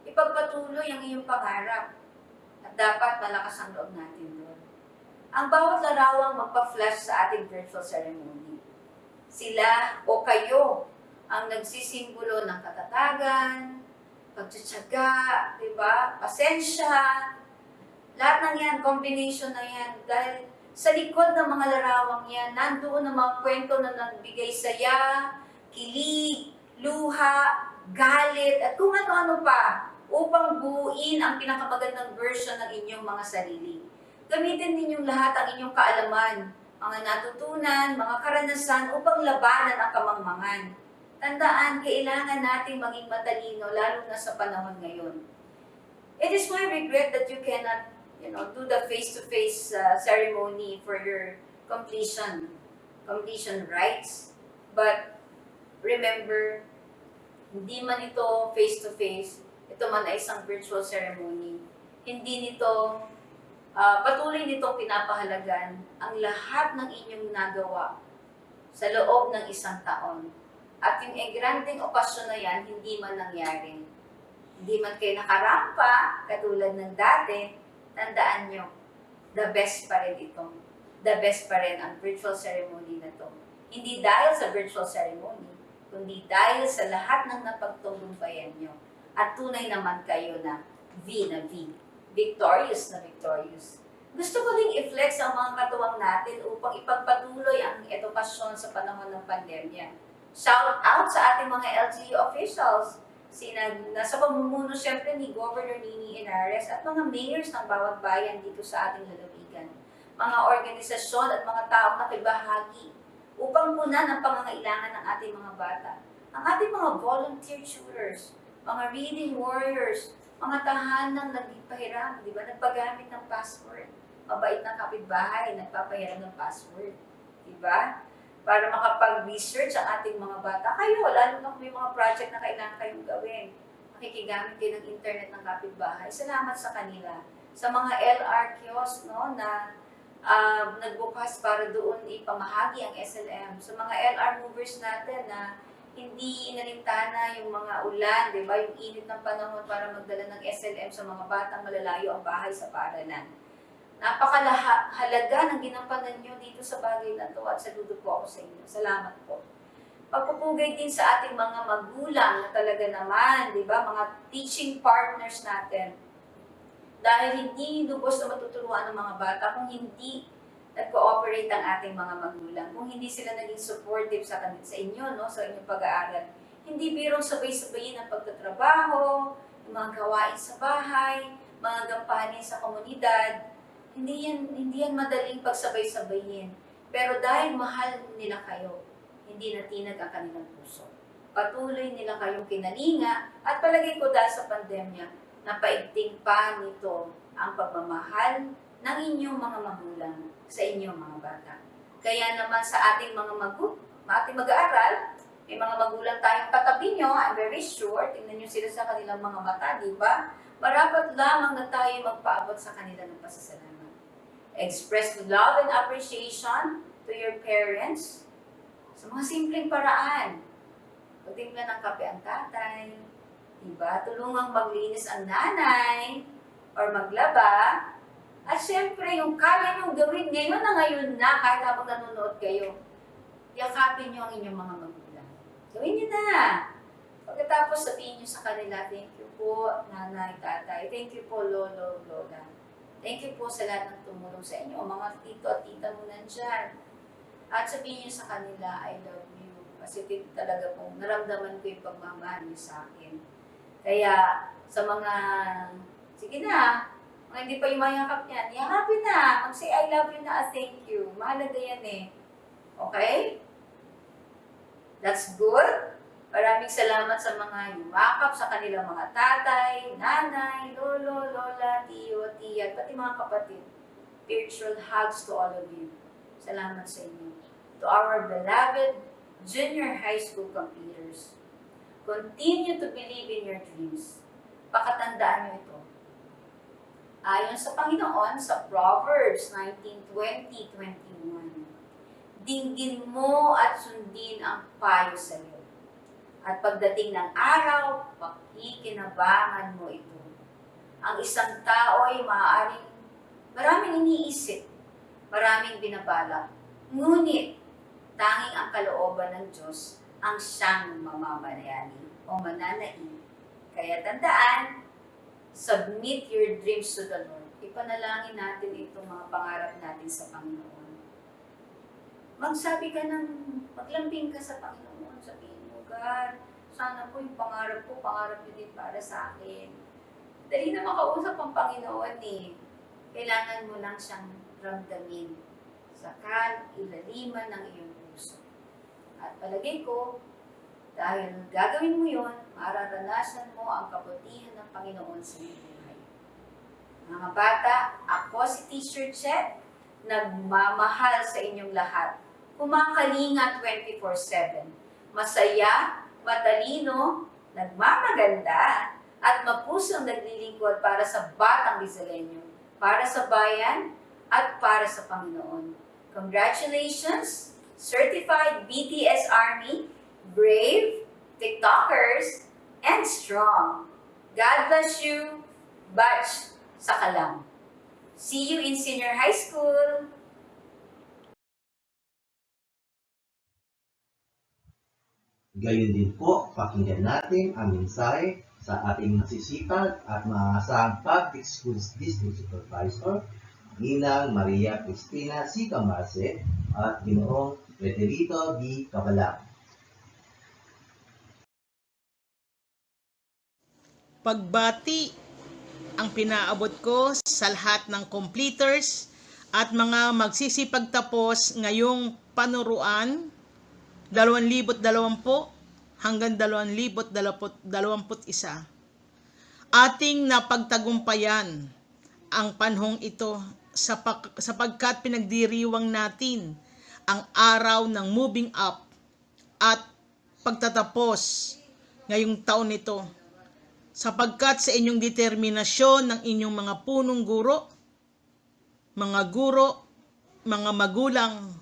ipagpatuloy ang iyong pangarap at dapat malakas ang loob natin doon. Ang bawat larawang magpa-flash sa ating virtual ceremony. Sila o kayo ang nagsisimbolo ng katatagan, pagtsatsaga, diba? Pasensya. Lahat ng yan, combination na yan. Dahil sa likod ng mga larawang yan, nandoon ang mga kwento na nagbigay saya, kilig, luha, galit, at kung ano-ano pa upang buuin ang pinakamagandang version ng inyong mga sarili. Gamitin ninyong lahat ang inyong kaalaman, mga natutunan, mga karanasan upang labanan ang kamangmangan. Tandaan, kailangan nating maging matalino, lalo na sa panahon ngayon. It is my regret that you cannot, do the face-to-face ceremony for your completion rites. But remember, hindi man ito face-to-face, ito man ay isang virtual ceremony. Hindi nito, patuloy nitong pinapahalagan ang lahat ng inyong nagawa sa loob ng isang taon. At yung engranding okasyon na yan, hindi man nangyari. Hindi man kayo nakarampa, katulad ng dati, tandaan nyo, the best pa rin ito. The best pa rin ang virtual ceremony na to. Hindi dahil sa virtual ceremony, kundi dahil sa lahat ng napagtunggumpayan nyo. At tunay naman kayo na V na V. Victorious na victorious. Gusto ko ding i-flex ang mga katuwang natin upang ipagpatuloy ang edukasyon sa panahon ng pandemya. Shout out sa ating mga LGU officials, Nasa pamumuno siyempre ni Governor Nini Henares at mga mayors ng bawat bayan dito sa ating lalawigan, mga organisasyon at mga taong nakibahagi upang punan ang pangangailangan ng ating mga bata. Ang ating mga volunteer tutors, mga reading warriors, mga tahanang nagpahiram, di ba? Nagpagamit ng password. Mabait na kapitbahay, nagpapahiram ng password. Di ba? Para makapag-research ang ating mga bata. Kayo, lalo na kung may mga project na kailangan kayong gawin. Makikigamit kayo ng internet ng kapitbahay. Salamat sa kanila. Sa mga LR kiosk, no, na nagbukas para doon ipamahagi ang SLM. Sa mga LR movers natin na hindi inalintana yung mga ulan, di ba? Yung init ng panahon para magdala ng SLM sa mga batang malalayo ang bahay sa paaralan. Napakahalaga ng ginampanan nyo dito sa bagay na to at saludo po ako sa inyo. Salamat po. Pagpupugay din sa ating mga magulang na talaga naman, di ba? Mga teaching partners natin. Dahil hindi lubos na matuturuan ng mga bata kung hindi nag-cooperate ang ating mga magulang, kung hindi sila naging supportive sa inyo, no, sa inyong pag-aaral. Hindi birong sabay-sabayin ang pagtatrabaho, yung mga gawain sa bahay, mga gampanin sa komunidad. Hindi yan madaling pagsabay-sabayin. Pero dahil mahal nila kayo, hindi natinag ang kanilang puso. Patuloy nila kayong kinalinga at palagay ko dahil sa pandemya, napaigting pa nito ang pagmamahal ng inyong mga magulang sa inyong mga bata. Kaya naman sa ating mga mag-aaral, may mga magulang tayong katabi nyo, I'm very sure, tingnan nyo sila sa kanilang mga mata, di ba? Marapat lamang na tayo magpaabot sa kanila ng pasasalamat. Express love and appreciation to your parents sa mga simpleng paraan. Pagtimpla ng kape ang tatay, diba? Tulungang maglinis ang nanay or maglaba. At syempre, yung kaya niyong gawin ngayon na, kahit habang nanonood kayo, yakapin niyo ang inyong mga magulang. Gawin niyo na. Pagkatapos sabihin niyo sa kanila, thank you po, nanay, tatay. Thank you po, lolo, lola. Thank you po sa lahat ng tumulong sa inyo, mga tito at tita mo nandyan. At sabihin niyo sa kanila, I love you. Kasi talaga pong naramdaman ko yung pagmamahal niyo sa akin. Kaya sa mga, sige na, mga hindi pa yung mayakap niyan, yakapin na, mag-say I love you na, thank you. Mahalaga yan eh. Okay? That's good. Maraming salamat sa mga yumakap sa kanilang mga tatay, nanay, lolo, lola, tiyo, tiya, pati mga kapatid. Virtual hugs to all of you. Salamat sa inyo. To our beloved junior high school computers. Continue to believe in your dreams. Pakatandaan nyo ito. Ayon sa Panginoon sa Proverbs 19:20-21, dinggin mo at sundin ang payo sa iyo. At pagdating ng araw, pakikinabangan mo ito. Ang isang tao ay maaaring maraming iniisip, maraming binabalak. Ngunit, tanging ang kalooban ng Diyos ang siyang mamamayani o mananaig. Kaya tandaan, submit your dreams to the Lord. Ipanalangin natin itong mga pangarap natin sa Panginoon. Maglambing ka sa Panginoon. Sabihin mo, God, sana po yung pangarap ko, pangarap niyo din para sa akin. Dali na makausap ang Panginoon eh. Kailangan mo lang siyang ramdamin sa ilaliman ng iyong puso. At palagay ko, dahil gagawin mo yun, mararanasan mo ang kabutihan ng Panginoon sa iyong buhay. Mga bata, ako si Teacher Chet, nagmamahal sa inyong lahat. Kumakalinga 24/7. Masaya, matalino, nagmamaganda, at mapusong naglilingkod para sa batang Bisalenyo, para sa bayan, at para sa Panginoon. Congratulations, Certified BTS Army, brave, TikTokers, and strong. God bless you, batch sa kalam. See you in senior high school. Gayon din po, pakinggan natin ang mensahe sa ating nasisipag at maasahang Public Schools District Supervisor, Ginang Maria Cristina C. Camarce at Ginoong Reterito D. Cabalang. pagbati ang pinaabot ko sa lahat ng completers at mga magsisipagtapos ngayong panuruan 2020 hanggang 2021. Ating napagtagumpayan ang panahong ito sapagkat pinagdiriwang natin ang araw ng moving up at pagtatapos ngayong taon nito. Sapagkat sa inyong determinasyon ng inyong mga punong guro, mga magulang,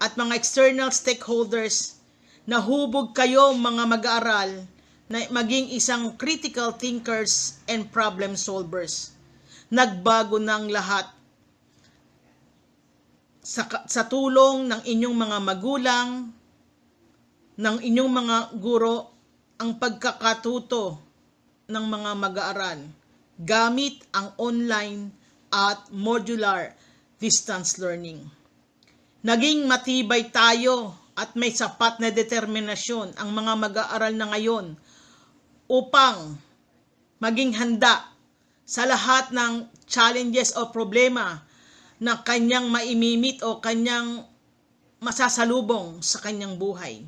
at mga external stakeholders, nahubog kayo mga mag-aaral na maging isang critical thinkers and problem solvers. Nagbago na ang lahat. Sa tulong ng inyong mga magulang, ng inyong mga guro, ang pagkakatuto ng mga mag-aaral gamit ang online at modular distance learning. Naging matibay tayo at may sapat na determinasyon ang mga mag-aaral na ngayon upang maging handa sa lahat ng challenges o problema na kanyang maimimit o kanyang masasalubong sa kanyang buhay.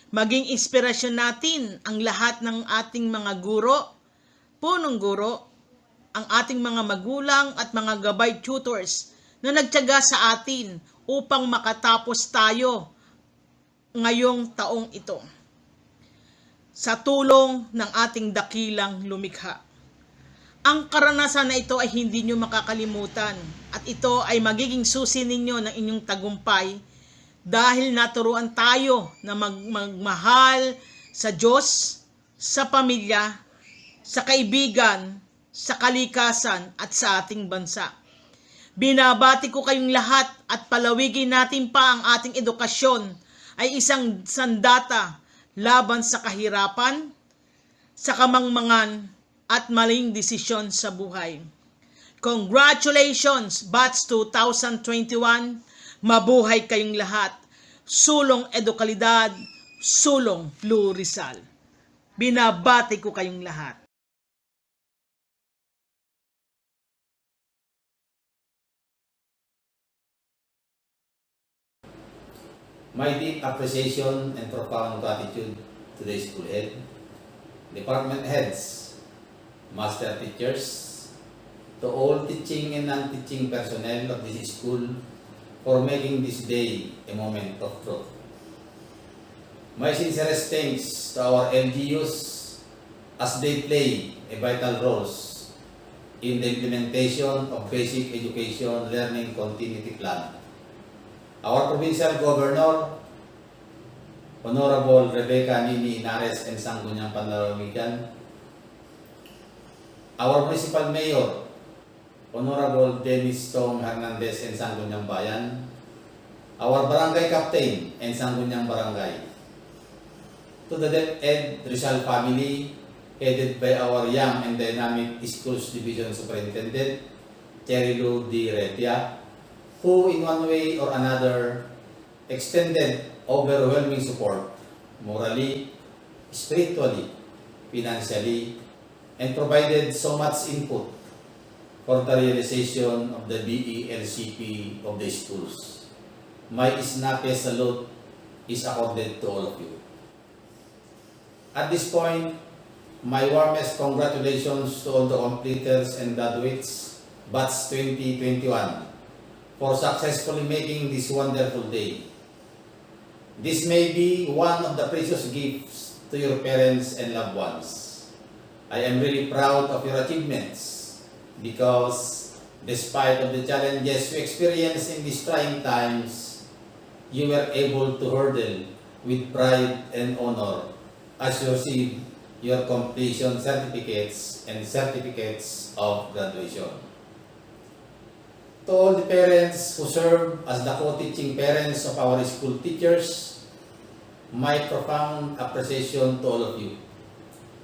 Maging inspirasyon natin ang lahat ng ating mga guro, punong guro, ang ating mga magulang at mga gabay tutors na nagtiyaga sa atin upang makatapos tayo ngayong taong ito. Sa tulong ng ating dakilang lumikha. Ang karanasan na ito ay hindi nyo makakalimutan at ito ay magiging susi ninyo ng inyong tagumpay dahil naturuan tayo na magmahal sa Diyos, sa pamilya, sa kaibigan, sa kalikasan at sa ating bansa. Binabati ko kayong lahat at palawigin natin pa ang ating edukasyon ay isang sandata laban sa kahirapan, sa kamangmangan at maling desisyon sa buhay. Congratulations, Batch 2021! Mabuhay kayong lahat. Sulong Edukalidad, Sulong Blue Rizal. Binabati ko kayong lahat. My deep appreciation and profound gratitude to the school head, department heads, master teachers, to all teaching and non-teaching personnel of this school for making this day a moment of truth. My sincerest thanks to our LGUs as they play a vital roles in the implementation of basic education learning continuity plan. Our Provincial Governor, Honorable Rebecca Nini Inares and Sangguniang Panlalawigan, our Municipal Mayor, Honorable Dennis Tom Hernandez and Sangguniang Bayan, our Barangay Captain and Sangguniang Barangay, to the DepEd Rizal family, headed by our young and dynamic Schools Division Superintendent, Cherilu D. Retia, who in one way or another extended overwhelming support, morally, spiritually, financially, and provided so much input for the realization of the BELCP of the schools. My snappiest salute is accorded to all of you. At this point, my warmest congratulations to all the completers and graduates, Batch 2021, for successfully making this wonderful day. This may be one of the precious gifts to your parents and loved ones. I am really proud of your achievements because despite of the challenges you experience in these trying times, you were able to hurdle with pride and honor as you receive your completion certificates and certificates of graduation. To all the parents who serve as the co-teaching parents of our school teachers, my profound appreciation to all of you.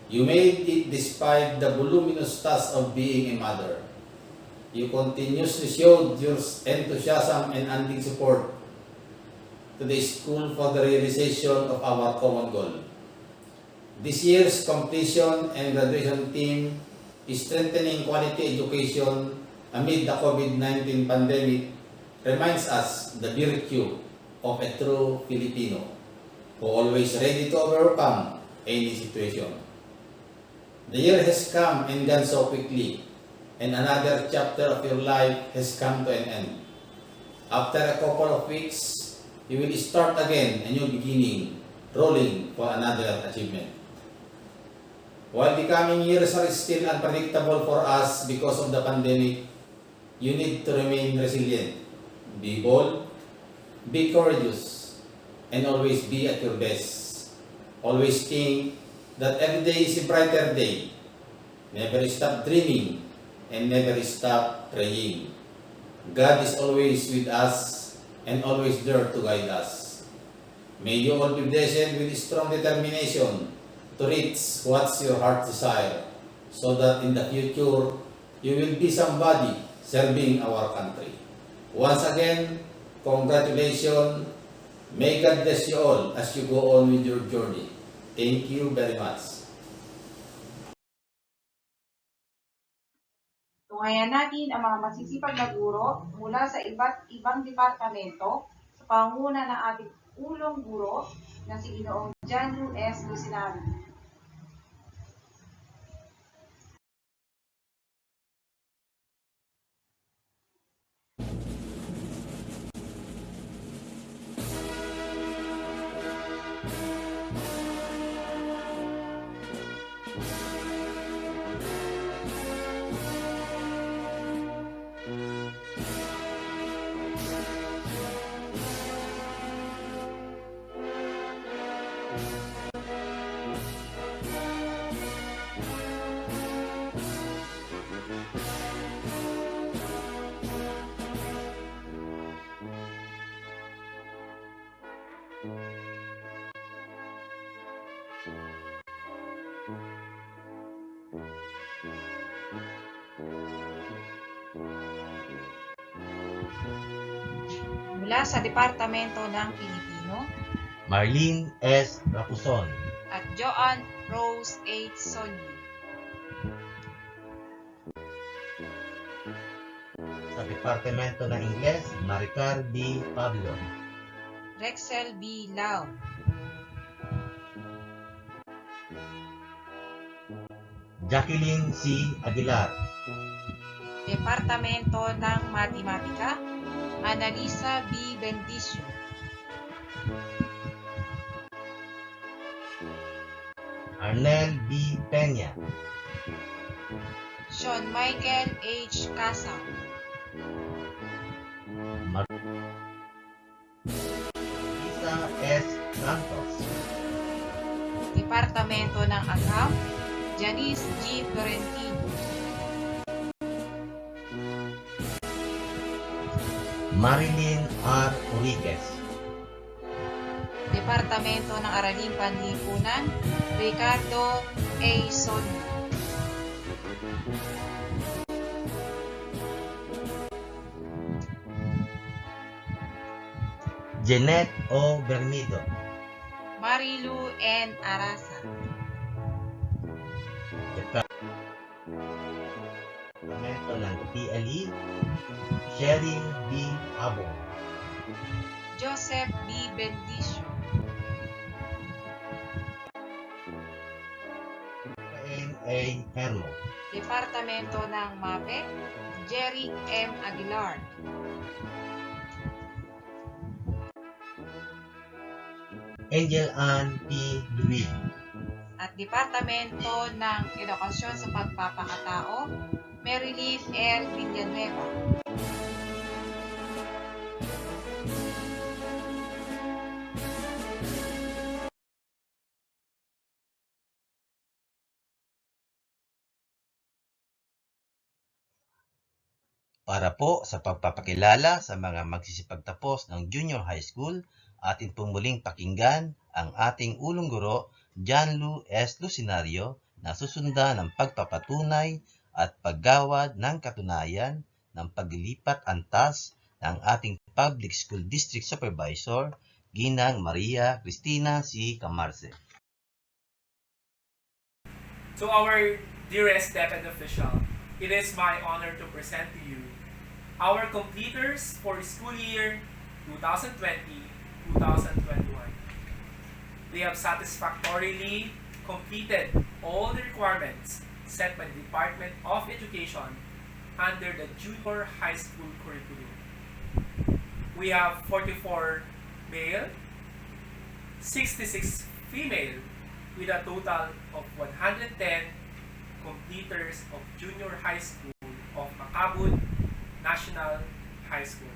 You made it despite the voluminous task of being a mother. You continuously showed your enthusiasm and unending support to the school for the realization of our common goal. This year's completion and graduation theme is strengthening quality education amid the COVID-19 pandemic reminds us the virtue of a true Filipino who always ready to overcome any situation. The year has come and gone so quickly, and another chapter of your life has come to an end. After a couple of weeks, you will start again a new beginning, rolling for another achievement. While the coming years are still unpredictable for us because of the pandemic, you need to remain resilient, be bold, be courageous, and always be at your best. Always think that every day is a brighter day. Never stop dreaming and never stop praying. God is always with us and always there to guide us. May you all be blessed with strong determination to reach what's your heart desire, so that in the future, you will be somebody serving our country. Once again, congratulations. May God bless you all as you go on with your journey. Thank you very much. Tungayan natin ang mga masisipag na guro mula sa iba't ibang departamento sa pangunguna ng ating ulong guro na si Ginoong John S. Lucinari. Mula sa Departamento ng Pilipino Marlene S. Rapuson. at Joanne Rose H. Sonny. Sa Departamento ng Ingles, Maricar B. Pablo. Rexel B. Lau. Jacqueline C. Aguilar. Departamento ng Matematika, Analisa B. Bendicio. Arnel B. Peña. Sean Michael H. Casaw. Lisa S. Santos. Departamento ng Akam, Janice G. Florentino. Marilyn R. Enriquez. Departamento ng Araling Panlipunan, Ricardo A. Sonny. Jeanette O. Bermido. Marilu N. Arasa. Departamento ng PLE, Cheryl B. Abong. Joseph B. Bendicio. A. Hermo. Departamento ng MAPE, Jerry M. Aguilar. Angel Ann P. Luis. At Departamento ng Edukasyon sa Pagpapakatao, Marilyn L. Villanueva. Para po sa pagpapakilala sa mga magsisipagtapos ng junior high school, atin pong muling pakinggan ang ating ulong guro, John S. Lucinario, na susundan ng pagpapatunay at paggawad ng katunayan ng paglilipat antas ng ating Public School District Supervisor, Ginang Maria Cristina C. Camarce. To our dearest DepEd official, it is my honor to present to you our completers for school year 2020-2021. They have satisfactorily completed all the requirements set by the Department of Education under the junior high school curriculum. We have 44 male, 66 female, with a total of 110 completers of junior high school of MACABUD National High School.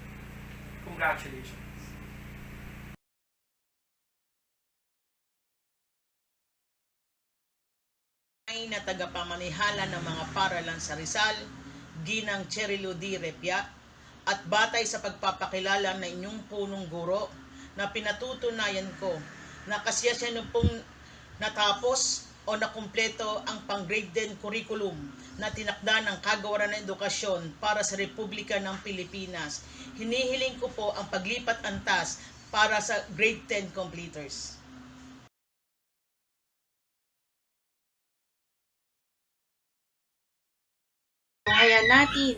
Congratulations. Na tagapamanihala ng mga paralan sa Rizal, Ginang Cherilo D. Repia, at batay sa pagpapakilala ng inyong punong guro na pinatutunayan ko na kasya nyo pong natapos o nakumpleto ang pang-grade 10 curriculum na tinakda ng Kagawaran ng Edukasyon para sa Republika ng Pilipinas. Hinihiling ko po ang paglipat antas para sa grade 10 completers. Tunghayan natin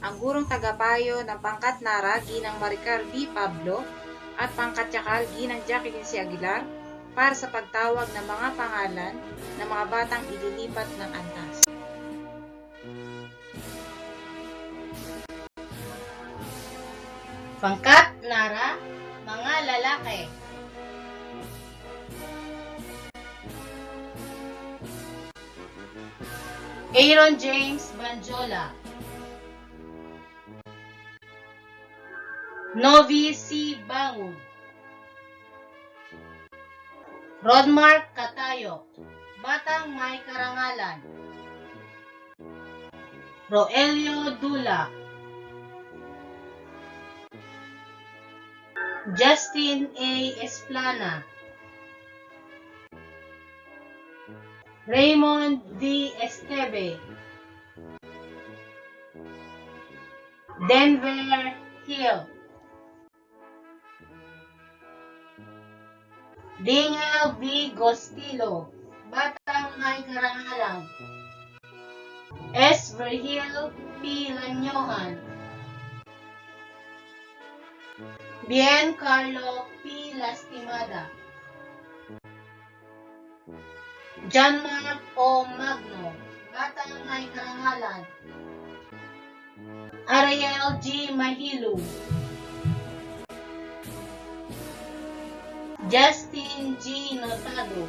ang gurong tagapayo ng pangkat Nara, Ginang Maricar B. Pablo, at pangkat Yakal, Ginang Jacqueline C. Aguilar, para sa pagtawag ng mga pangalan ng mga batang ililipat ng antas. Pangkat Nara, mga lalaki. Aaron James Banjola. Novi C. Bangud. Rodmark Katayo, batang may karangalan. Roelio Dula. Justin A. Esplana. Raymond D. Esteve. Denver Hill. Daniel B. Gostilo, batang may karangalan. S. Virgil P. Lanyohan. Bien Carlo P. Lastimada. John Mark O. Magno, batang may karangalan. Ariel G. Mahilu. Justin G. Notado.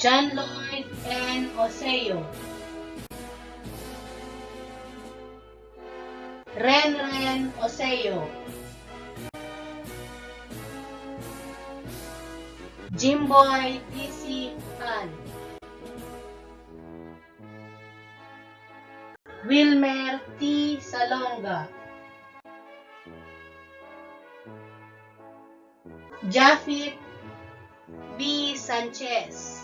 John Lloyd N. Oseo. Ren Oseo. Jimboy T.C. Pan. Wilmer T. Salonga. Jafit B. Sanchez.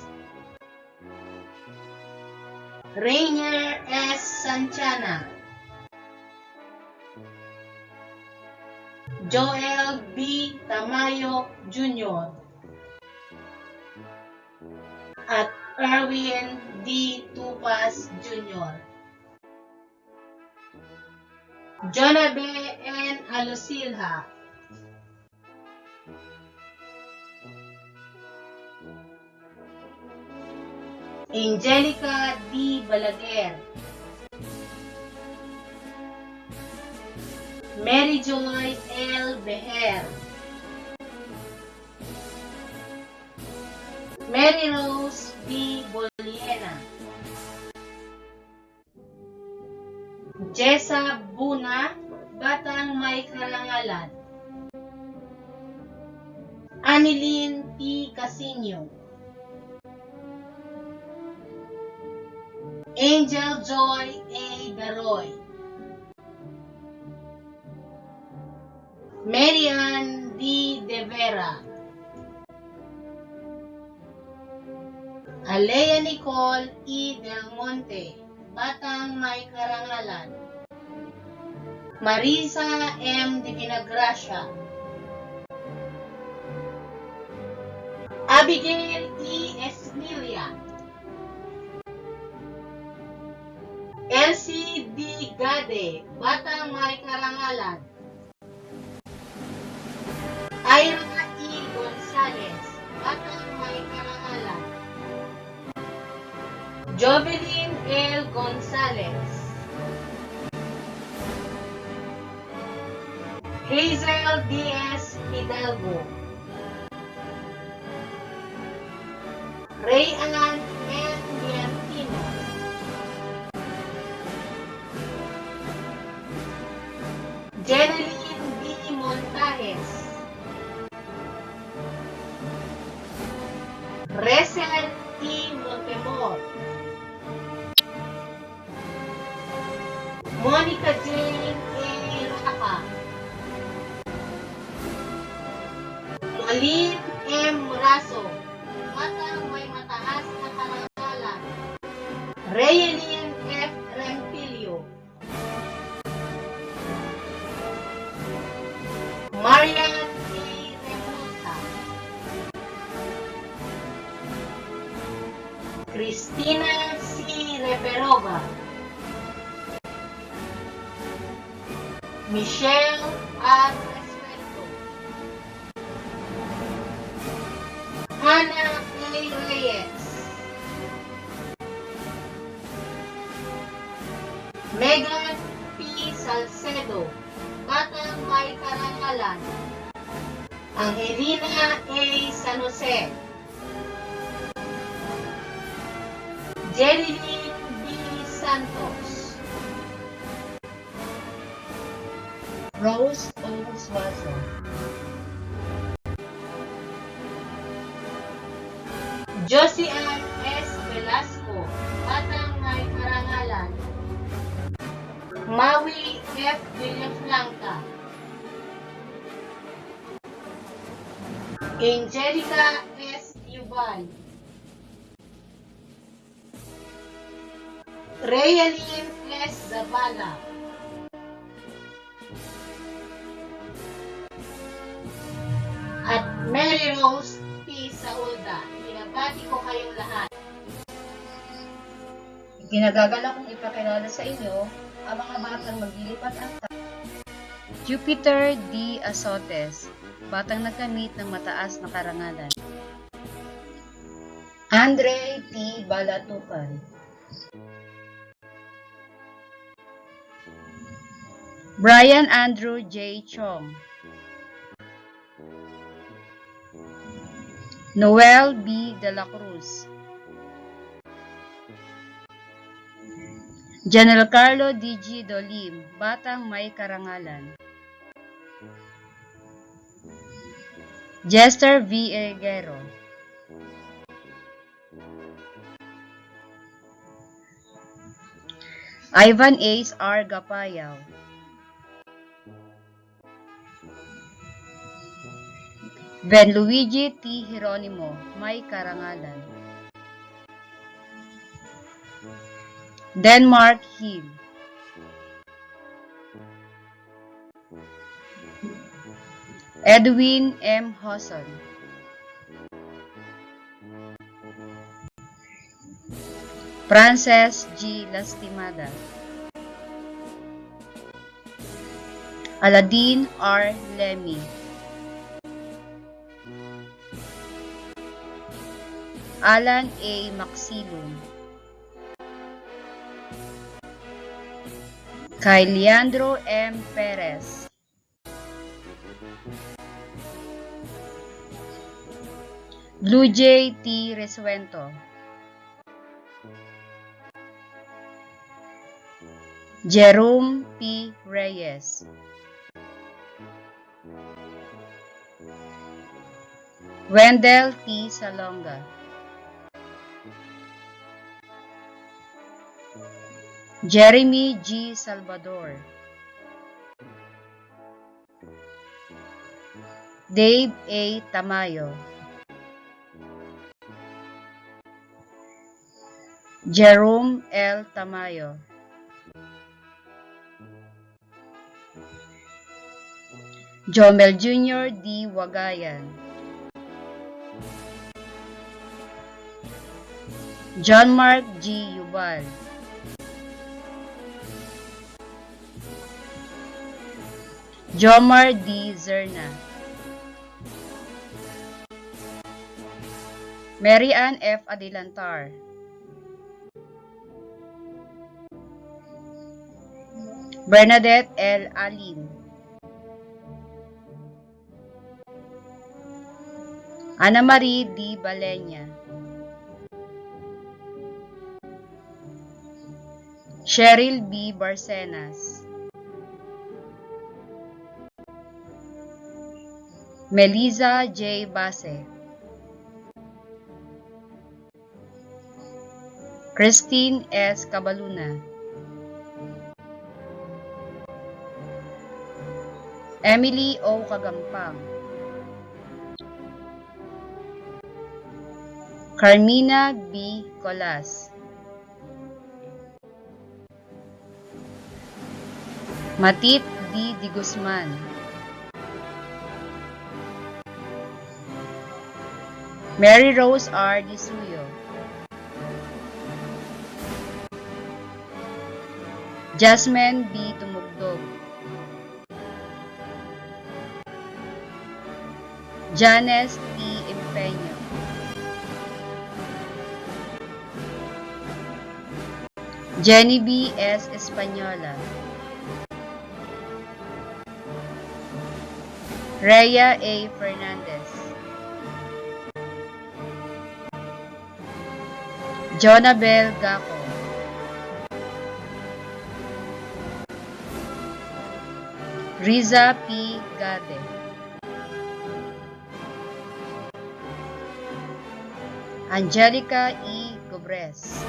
Rainier S. Sanchana. Joel B. Tamayo Jr. at Erwin D. Tupas Jr. Jonabe N. Alosilha. Angelica D. Balaguer. Mary Joy L. Beher. Mary Rose B. Boliena. Jessa Buna, batang may karangalan. Anilin P. Casino. Angel Joy A. Daroy. Marian D. De Vera. Alea Nicole E. Del Monte, batang may karangalan. Marisa M. de Vinagracia. Abigail E. Esmilia, Elsie D. Gade, Batang May Karangalan, Ira E. Gonzales, Batang May Karangalan, Jovelyn L. Gonzales, Hazel D.S. Hidalgo, Ray Ann N. Biantino, Jeneline B. Montajes, Resel T. Montemor, Monica Jane A. Raka, Malin M. Muraso, Batang May Mataas na Karangalan, Rayeline F. Rempilio, Marian A. Remuta, Cristina C. Reperova, Michelle R. Resuelto, Hannah A. Reyes, Megan P. Salcedo, Batang May Karangalan, Angelina A. San Jose, Jerilyn B. Santos, Rose O. Suazo, Josie Ann S. Velasco, Batang May Karangalan, Maui F. Villafranca, Angelica S. Yubal, Rayeline S. Zavala, at Mary Rose P. Saulda. Binabati ko kayong lahat. Ginagagala kong ipakilala sa inyo ang mga batang maglilipat ang Jupiter D. Azotes, batang nagkamit ng mataas na karangalan. Andre T. Balatukan, Brian Andrew J. Chong, Noel B. De La Cruz, General Carlo D.G. Dolim, Batang May Karangalan, Jester V. Eguero, Ivan Ace R. Gapayaw, Ben Luigi T. Hieronimo, May Karangalan, Denmark Hill, Edwin M. Hosson, Frances G. Lastimada, Aladin R. Lemmy, Alan A. Maxilum, kay Leandro M. Perez, Blue J. T. Resuento, Jerome P. Reyes, Wendell T. Salonga, Jeremy G. Salvador, Dave A. Tamayo, Jerome L. Tamayo, Jomel Jr. D. Wagayan, John Mark G. Yubal, Jomar D. Zerna, Mary Ann F. Adilantar, Bernadette L. Alim, Ana Marie D. Balenya, Cheryl B. Barcenas, Melissa J. Base, Christine S. Cabaluna, Emily O. Kagampang, Carmina B. Colas, Matit D. Di Guzman, Mary Rose R. Disuyo, Jasmine B. Tumugdog, Janes T. Empeño, Jenny B. S. Española, Rhea A. Fernandez, Jonabel Gaco, Riza P. Gade, Angelica E. Gobres,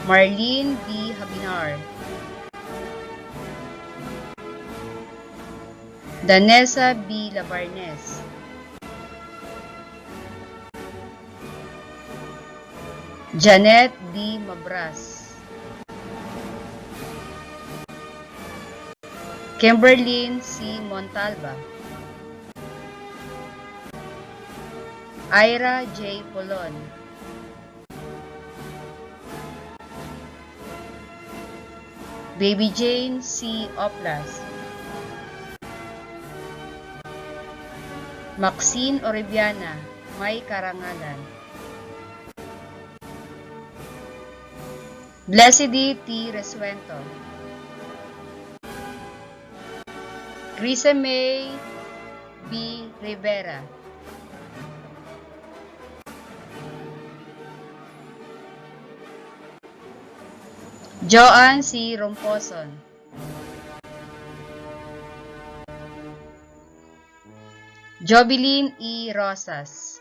Marlene D. Habinar, Danessa B. Labarnes, Janet D. Mabras, Kimberlyn C. Montalba, Ira J. Polon, Baby Jane C. Oplas, Maxine Oribiana, May Karangalan, Blessed T. Resuento, Risa May B. Rivera, Joanne C. Romposon, Jobilin E. Rosas,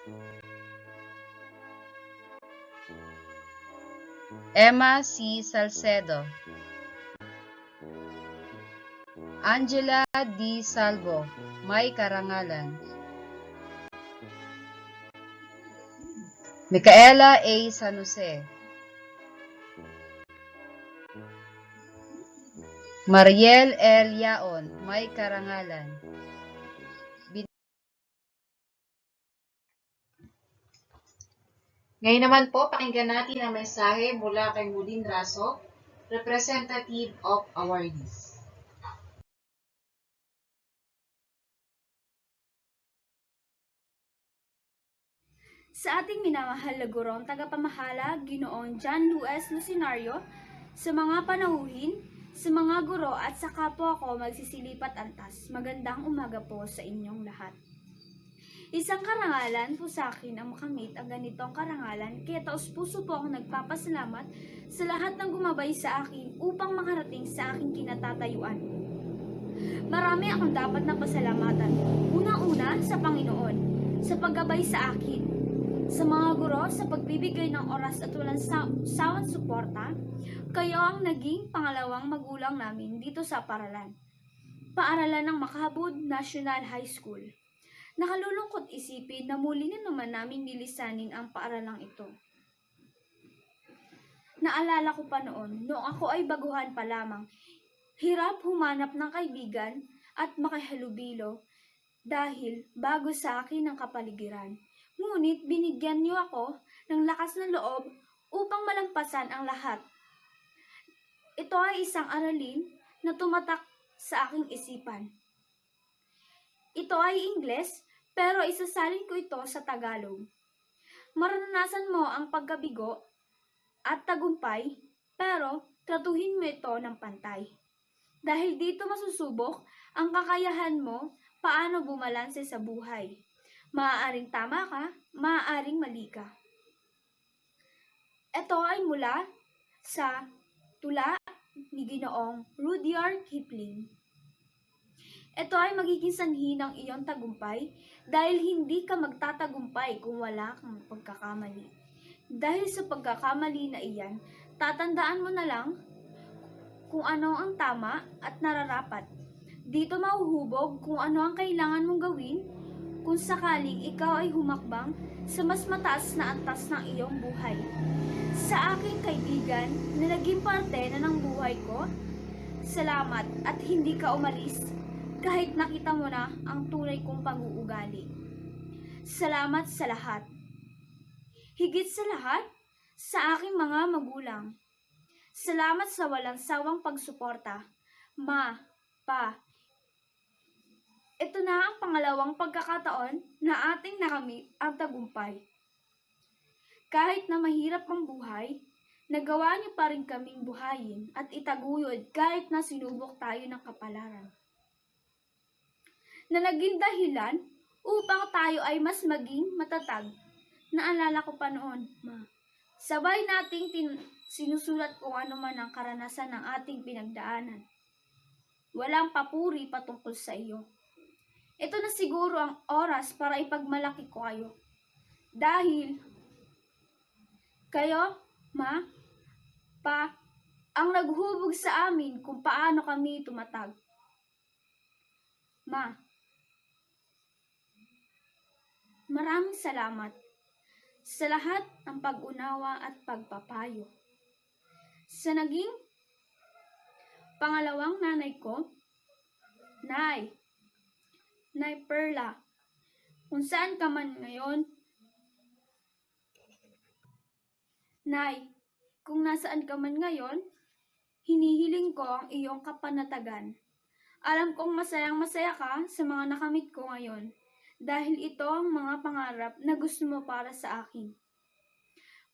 Emma C. Salcedo, Angela D. Salvo, May Karangalan, Micaela A. San Jose, Mariel L. Yaon, May Karangalan. Ngayon naman po, pakinggan natin ang mensahe mula kay Mulin Raso, Representative of Awardees. Sa ating minamahal na gurong tagapamahala, Ginoong John Luis Lucinario, sa mga panauhin, sa mga guro at sa kapwa ko magsisilipat antas, magandang umaga po sa inyong lahat. Isang karangalan po sa akin ang makamit ang ganitong karangalan, kaya taos-puso po akong nagpapasalamat sa lahat ng gumabay sa akin upang makarating sa aking kinatatayuan. Marami akong dapat na pasalamatan. Unang-una sa Panginoon, sa paggabay sa akin. Sa mga guro, sa pagbibigay ng oras at walang sawang suporta, kayo ang naging pangalawang magulang namin dito sa paaralan. Paaralan ng MACABUD National High School. Nakalulungkot isipin na muli na naman namin nilisanin ang paaralang ito. Naalala ko pa noon ako ay baguhan pa lamang. Hirap humanap ng kaibigan at makihalubilo dahil bago sa akin ang kapaligiran. Ngunit binigyan niyo ako ng lakas ng loob upang malampasan ang lahat. Ito ay isang aralin na tumatak sa aking isipan. Ito ay Ingles, pero isasalin ko ito sa Tagalog. Maranasan mo ang pagkabigo at tagumpay, pero tratuhin mo ito ng pantay. Dahil dito masusubok ang kakayahan mo paano bumalanse sa buhay. Maaaring tama ka, maaaring mali ka. Ito ay mula sa tula ni Ginoong Rudyard Kipling. Ito ay magiging sanhi ng iyong tagumpay dahil hindi ka magtatagumpay kung wala kang pagkakamali. Dahil sa pagkakamali na iyan, tatandaan mo na lang kung ano ang tama at nararapat. Dito mahuhubog kung ano ang kailangan mong gawin kung sakaling ikaw ay humakbang sa mas mataas na antas ng iyong buhay. Sa aking kaibigan na naging parte na ng buhay ko, salamat at hindi ka umalis kahit nakita mo na ang tunay kong pag-uugali. Salamat sa lahat. Higit sa lahat, sa aking mga magulang. Salamat sa walang sawang pagsuporta. Ma, Pa. Ito na ang pangalawang pagkakataon na ating nakamit ang tagumpay. Kahit na mahirap ang buhay, nagawa niyo pa rin kaming buhayin at itaguyod kahit na sinubok tayo ng kapalaran. Na naging dahilan upang tayo ay mas maging matatag. Naalala ko pa noon, Ma. Sabay nating sinusulat kung ano man ang karanasan ng ating pinagdaanan. Walang papuri patungkol sa iyo. Ito na siguro ang oras para ipagmalaki ko kayo. Dahil kayo, Ma, Pa, ang naghubog sa amin kung paano kami tumatag. Ma, maraming salamat sa lahat ng pag-unawa at pagpapayo. Sa naging pangalawang nanay ko, Nay Perla, kung saan ka man ngayon, Nay, kung nasaan ka man ngayon, hinihiling ko ang iyong kapanatagan. Alam kong masayang-masaya ka sa mga nakamit ko ngayon, dahil ito ang mga pangarap na gusto mo para sa akin.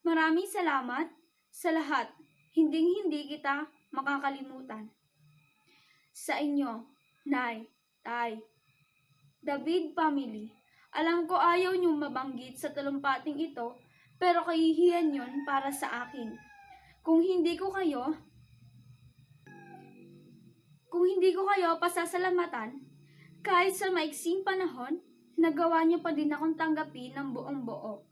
Maraming salamat sa lahat, hinding-hindi kita makakalimutan. Sa inyo, Nay, Tay, David family, alam ko ayaw niyong mabanggit sa talumpating ito, pero kahihiyan yon para sa akin. Kung hindi ko kayo pasasalamatan, kahit sa maiksing panahon, nagawa niyo pa din akong tanggapin ng buong buo.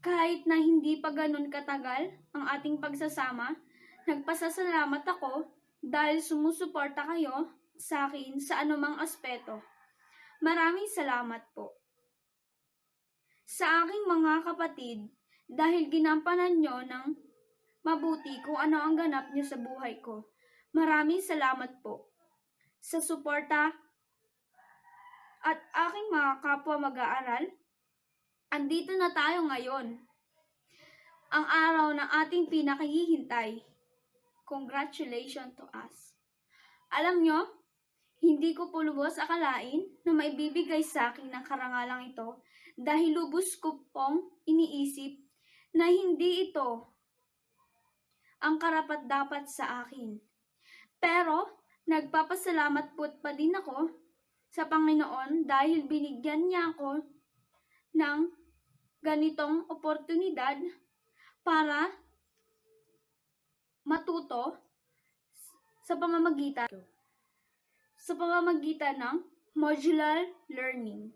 Kahit na hindi pa ganun katagal ang ating pagsasama, nagpasasalamat ako dahil sumusuporta kayo sa akin sa anumang aspeto. Maraming salamat po. Sa aking mga kapatid, dahil ginampanan nyo ng mabuti kung ano ang ganap nyo sa buhay ko. Maraming salamat po sa suporta at aking mga kapwa mag-aaral. Andito na tayo ngayon. Ang araw ng ating pinakahihintay. Congratulations to us. Alam nyo, hindi ko po lubos akalain na maibibigay sa akin ng karangalang ito dahil lubos ko pong iniisip na hindi ito ang karapat-dapat sa akin. Pero, nagpapasalamat po pa din ako sa Panginoon dahil binigyan niya ako ng ganitong oportunidad para matuto sa pamamagitan ng modular learning.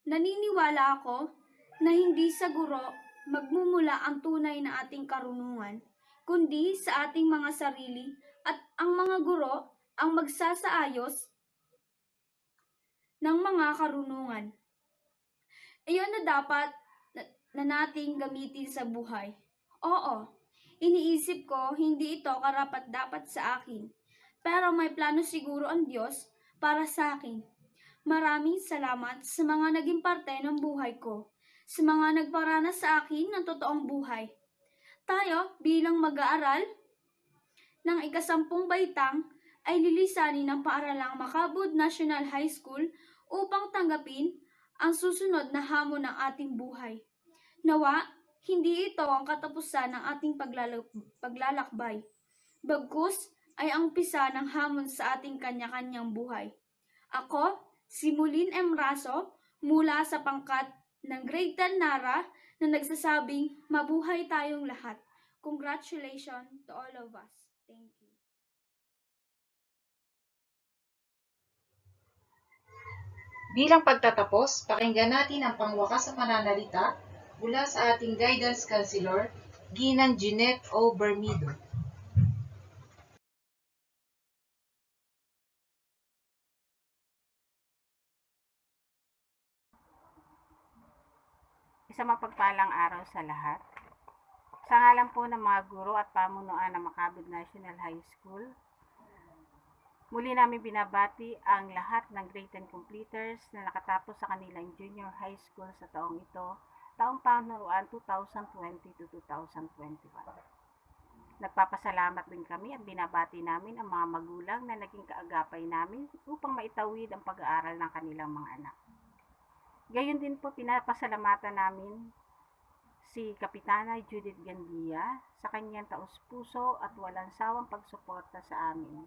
Naniniwala ako na hindi sa guro magmumula ang tunay na ating karunungan, kundi sa ating mga sarili at ang mga guro ang magsasaayos ng mga karunungan. Iyon na dapat na nating gamitin sa buhay. Oo, iniisip ko hindi ito karapat-dapat sa akin. Pero may plano siguro ang Diyos para sa akin. Maraming salamat sa mga naging parte ng buhay ko, sa mga nagparanas sa akin ng totoong buhay. Tayo bilang mag-aaral ng ika-10 baitang ay lilisanin ng paaralang MACABUD National High School upang tanggapin ang susunod na hamon ng ating buhay. Nawa, hindi ito ang katapusan ng ating paglalakbay. Bagkus ay ang umpisa ng hamon sa ating kanya-kanyang buhay. Ako, si Mulin M. Raso, mula sa pangkat ng Grade 10 Nara na nagsasabing mabuhay tayong lahat. Congratulations to all of us. Thank you. Bilang pagtatapos, pakinggan natin ang pangwakas na pananalita mula sa ating guidance counselor, Ginang Jeanette O. Bermido. Isang mapagpalang araw sa lahat. Sa ngalan po ng mga guro at pamunuan ng MACABUD National High School, muli namin binabati ang lahat ng grade 10 completers na nakatapos sa kanilang junior high school sa taong ito, taong panuruan 2020 to 2021. Nagpapasalamat din kami at binabati namin ang mga magulang na naging kaagapay namin upang maitawid ang pag-aaral ng kanilang mga anak. Gayon din po pinapasalamatan namin si Kapitana Judith Gandia sa kanyang taus-puso at walang sawang pagsuporta sa amin,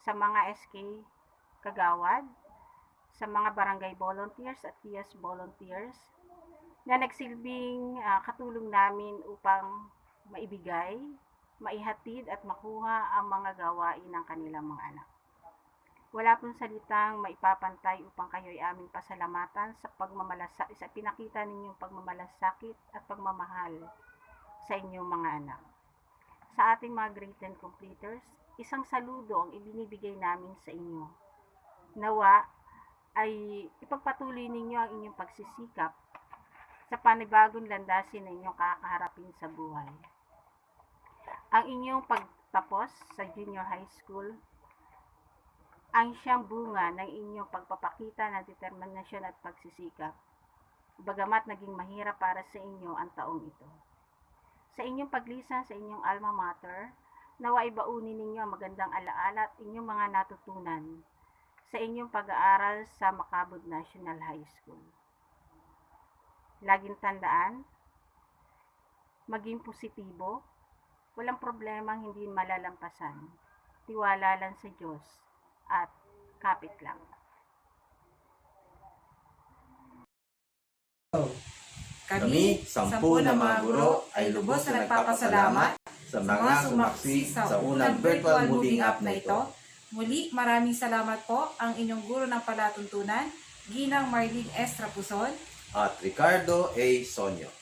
sa mga SK Kagawad, sa mga barangay volunteers at kiosk volunteers na nagsilbing katulong namin upang maibigay, maihatid at makuha ang mga gawain ng kanilang mga anak. Wala pong salitang maipapantay upang kayo ay aming pasalamatan sa pinakita ninyong pagmamalasakit at pagmamahal sa inyong mga anak. Sa ating mga grade 10 completers, isang saludo ang ibinibigay namin sa inyo. Nawa ay ipagpatuloy ninyo ang inyong pagsisikap sa panibagong landasin na inyong kakaharapin sa buhay. Ang inyong pagtapos sa junior high school ang siyang bunga ng inyong pagpapakita ng determinasyon at pagsisikap, bagamat naging mahirap para sa inyo ang taong ito. Sa inyong paglisan sa inyong alma mater, nawa ibaunin ninyo ang magandang alaala at inyong mga natutunan sa inyong pag-aaral sa MACABUD National High School. Laging tandaan, maging positibo, walang problemang hindi malalampasan, tiwala lang sa Diyos, at kapit lang. Kami, 10 na mga guro, ay lubos na nagpapasalamat sa mga sumaksi sa unang virtual moving up na ito. Muli, maraming salamat po ang inyong guro ng palatuntunan, Ginang Marlene S. Rapuson at Ricardo A. Sonyo.